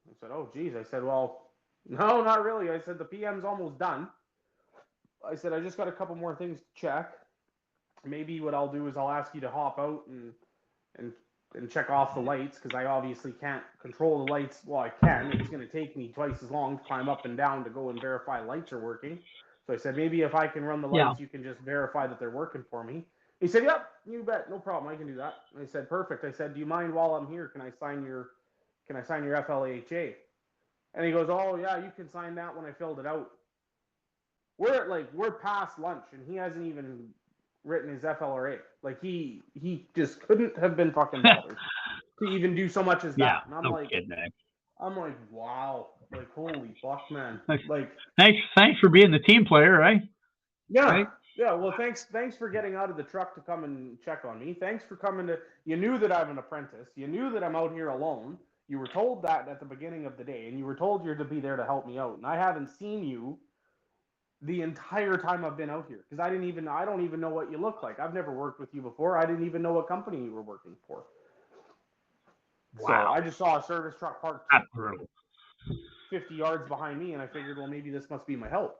Speaker 2: I said, "Oh, geez." I said, "Well, no, not really." I said, "The PM's almost done." I said, "I just got a couple more things to check. Maybe what I'll do is I'll ask you to hop out and check off the lights because I obviously can't control the lights. Well, I can. It's going to take me twice as long to climb up and down to go and verify lights are working." So I said, "Maybe if I can run the lights, you can just verify that they're working for me." He said, "Yep, you bet, no problem. I can do that." And I said, "Perfect." I said, "Do you mind while I'm here? Can I sign your FLHA?" And he goes, "Oh yeah, you can sign that when I filled it out." We're past lunch and he hasn't even written his FLRA. Like he just couldn't have been fucking bothered to even do so much as
Speaker 1: Yeah.
Speaker 2: that. And I'm
Speaker 1: No
Speaker 2: like,
Speaker 1: kidding.
Speaker 2: wow, like holy fuck, man. Like
Speaker 1: Thanks for being the team player, right?
Speaker 2: yeah,
Speaker 1: Right?
Speaker 2: yeah. Well, thanks for getting out of the truck to come and check on me. Thanks for coming to. You knew that I'm an apprentice. You knew that I'm out here alone. You were told that at the beginning of the day, and you were told you're to be there to help me out. And I haven't seen you the entire time I've been out here because I don't even know what you look like. I've never worked with you before. I didn't even know what company you were working for.
Speaker 1: Wow.
Speaker 2: So I just saw a service truck parked
Speaker 1: That's brutal.
Speaker 2: 50 yards behind me, and I figured, well, maybe this must be my help.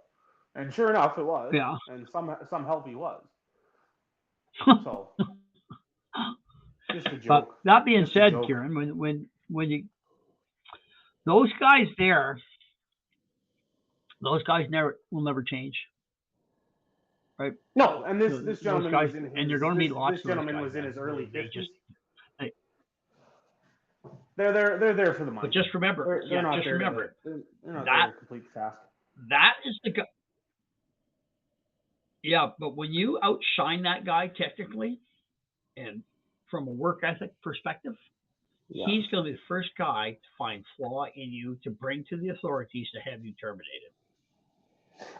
Speaker 2: And sure enough, it was.
Speaker 1: Yeah.
Speaker 2: And some help he was. So just a joke.
Speaker 1: But that being
Speaker 2: Just a
Speaker 1: said,
Speaker 2: joke.
Speaker 1: Kieran, when you those guys will never change. Right?
Speaker 2: No, and
Speaker 1: So
Speaker 2: this
Speaker 1: those
Speaker 2: gentleman
Speaker 1: guys,
Speaker 2: was in his
Speaker 1: and you're going to meet lots
Speaker 2: this
Speaker 1: of those
Speaker 2: gentleman
Speaker 1: guys,
Speaker 2: was in
Speaker 1: man.
Speaker 2: his early
Speaker 1: They
Speaker 2: 50s.
Speaker 1: just,
Speaker 2: They're there for the money.
Speaker 1: but just remember,
Speaker 2: They're not
Speaker 1: just
Speaker 2: there
Speaker 1: remember
Speaker 2: they're not there to complete the task.
Speaker 1: that is the guy. Yeah, but when you outshine that guy technically, and from a work ethic perspective, he's going to be the first guy to find flaw in you to bring to the authorities to have you terminated.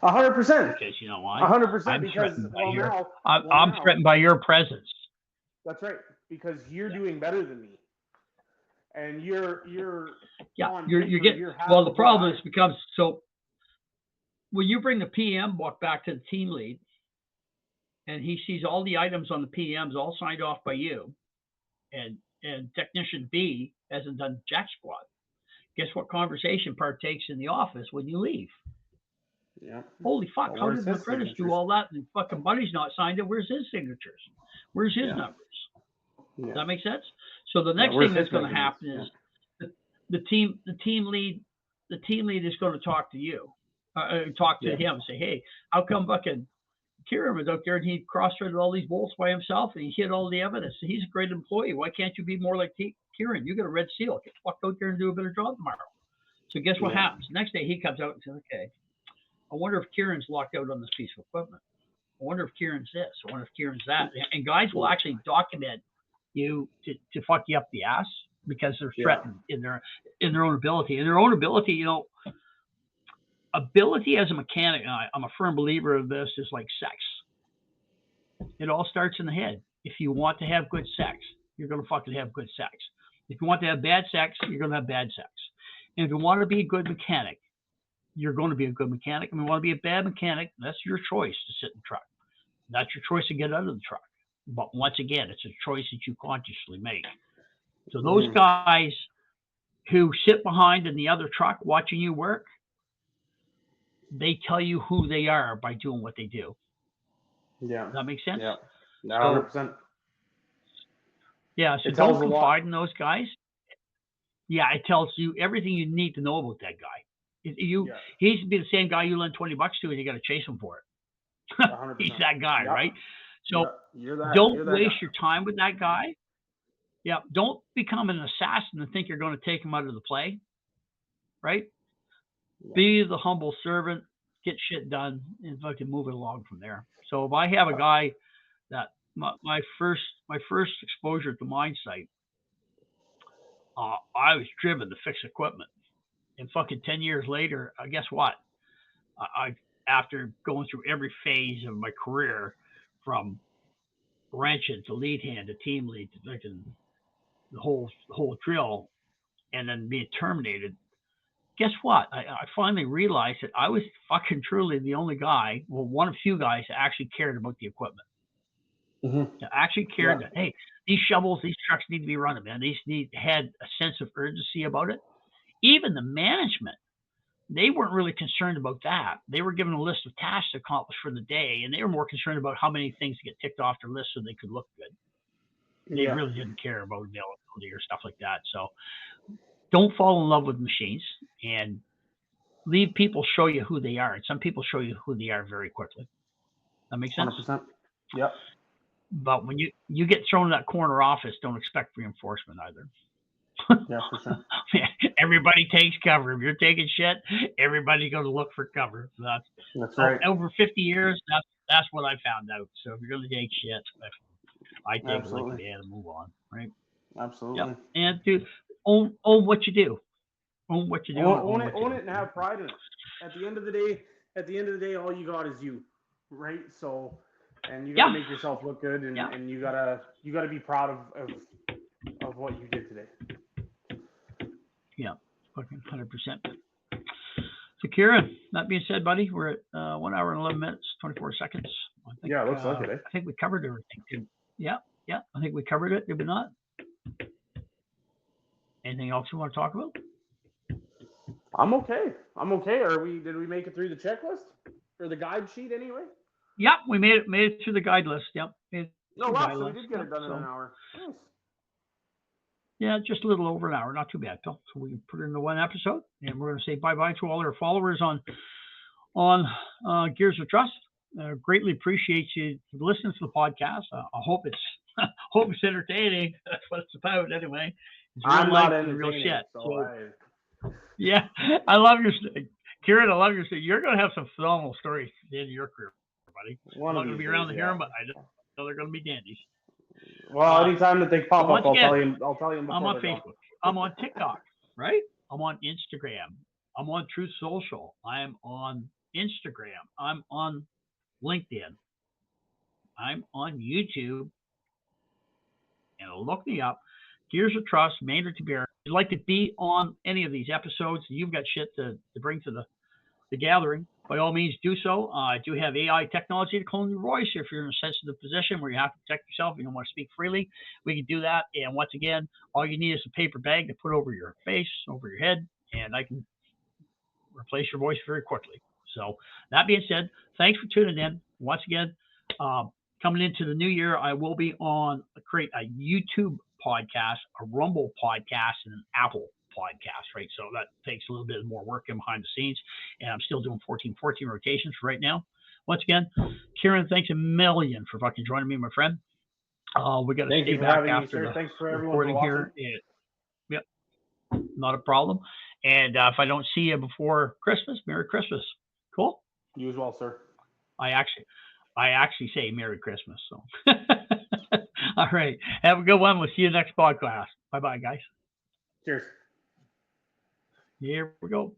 Speaker 2: 100%.
Speaker 1: Because you know why?
Speaker 2: 100%. Because
Speaker 1: I'm threatened by your presence.
Speaker 2: That's right. Because you're doing better than me, and you're getting.
Speaker 1: Well, the problem is becomes so. When you bring the PM back to the team lead, and he sees all the items on the PMs all signed off by you, and technician B hasn't done jack squat. Guess what conversation partakes in the office when you leave?
Speaker 2: Yeah.
Speaker 1: Holy fuck! How did the apprentice do all that? And fucking Buddy's not signed it. Where's his signatures? Where's his numbers? Yeah. Does that make sense? So the next thing that's going to happen is the team lead is going to talk to you, talk to him, and say, "Hey, how come fucking Kieran was out there and he cross-threaded all these bolts by himself and he hid all the evidence? He's a great employee. Why can't you be more like Kieran? You got a red seal. Get fucked out there and do a better job tomorrow." So guess what happens? Next day he comes out and says, "Okay, I wonder if Kieran's locked out on this piece of equipment. I wonder if Kieran's this. I wonder if Kieran's that." And guys will actually document you to fuck you up the ass because they're threatened in their own ability. In their own ability, you know, ability as a mechanic, I'm a firm believer of this, is like sex. It all starts in the head. If you want to have good sex, you're going to fucking have good sex. If you want to have bad sex, you're going to have bad sex. And if you want to be a good mechanic, you're going to be a good mechanic. And if you want to be a bad mechanic, that's your choice to sit in the truck. That's your choice to get out of the truck. But once again, it's a choice that you consciously make. So those guys who sit behind in the other truck watching you work, they tell you who they are by doing what they do.
Speaker 2: Yeah.
Speaker 1: Does that make sense?
Speaker 2: Yeah. 100%.
Speaker 1: Yeah, so don't confide in those guys. Yeah, it tells you everything you need to know about that guy. He's be the same guy you lend $20 to and you got to chase him for it.
Speaker 2: 100%.
Speaker 1: He's that guy, right? So
Speaker 2: You're that.
Speaker 1: don't
Speaker 2: You're that
Speaker 1: waste
Speaker 2: guy.
Speaker 1: your time with that guy. Yeah, don't become an assassin and think you're going to take him out of the play, right?
Speaker 2: Yeah.
Speaker 1: Be the humble servant, get shit done, and fucking move it along from there. So if I have a guy that my first exposure at the mine site, I was driven to fix equipment, and fucking 10 years later, guess what? I after going through every phase of my career, from wrenching to lead hand to team lead to fucking the whole drill, and then being terminated. Guess what? I finally realized that I was fucking truly the only guy, well, one of few guys that actually cared about the equipment. That actually cared that, hey, these shovels, these trucks need to be running, man. These had a sense of urgency about it. Even the management, they weren't really concerned about that. They were given a list of tasks to accomplish for the day, and they were more concerned about how many things to get ticked off their list so they could look good. They really didn't care about availability or stuff like that. So don't fall in love with machines, and leave people show you who they are. And some people show you who they are very quickly. That makes sense?
Speaker 2: 100%. Yep.
Speaker 1: But when you get thrown in that corner office, don't expect reinforcement either.
Speaker 2: Yeah, for sure.
Speaker 1: Everybody takes cover. If you're taking shit, everybody's going to look for cover. So
Speaker 2: That's right.
Speaker 1: Over 50 years, that's what I found out. So if you're going to take shit, I take it like a man and move on, right?
Speaker 2: Absolutely.
Speaker 1: Yep. And to own what you do. Own what you do.
Speaker 2: Own it, and have pride in it. At the end of the day, all you got is you, right? So, and you gotta make yourself look good, and you gotta be proud of what you did today.
Speaker 1: Yeah, fucking 100%. So, Kieran, that being said, buddy, we're at 1 hour and 11 minutes, 24 seconds.
Speaker 2: It looks like it.
Speaker 1: I think we covered everything. Yeah, I think we covered it. Did we not? Anything else you want to talk about?
Speaker 2: I'm okay. Did we make it through the checklist or the guide sheet anyway?
Speaker 1: Yep, we made it through the guide list. Yep.
Speaker 2: No, so we did get it done in an hour. Nice.
Speaker 1: Yeah, just a little over an hour. Not too bad, Phil. So we can put it into one episode, and we're going to say bye-bye to all our followers on Gears of Trust. Greatly appreciate you listening to the podcast. I hope it's entertaining. That's what it's about, anyway. It's
Speaker 2: I'm not
Speaker 1: entertaining, real shit.
Speaker 2: Yeah,
Speaker 1: I love your Kieran. I love your story. You're going to have some phenomenal stories at the end of your career, buddy. I'm not going to be around to hear them, but I know they're going to be dandies.
Speaker 2: Well, anytime that they pop up, I'll tell you.
Speaker 1: I'm on Facebook. I'm on TikTok, right? I'm on Instagram. I'm on Truth Social. I'm on Instagram. I'm on LinkedIn. I'm on YouTube. And look me up. Gears of Trust, Maynard Tabir. If you'd like to be on any of these episodes, you've got shit to bring to the gathering, by all means do so. I do have AI technology to clone your voice. If you're in a sensitive position where you have to protect yourself, you don't want to speak freely, we can do that. And once again, all you need is a paper bag to put over your face, over your head, and I can replace your voice very quickly. So that being said, thanks for tuning in. Once again, coming into the new year, I will be create a YouTube podcast, a Rumble podcast, and an Apple podcast, right? So that takes a little bit more work in behind the scenes, and I'm still doing 14 rotations right now. Once again, Kieran, thanks a million for fucking joining me, my friend. We got to stay back after the recording here. Yep, not a problem. And if I don't see you before Christmas, Merry Christmas. Cool.
Speaker 2: You as well, sir.
Speaker 1: I actually say Merry Christmas. So, all right. Have a good one. We'll see you next podcast. Bye-bye, guys.
Speaker 2: Cheers.
Speaker 1: Here we go.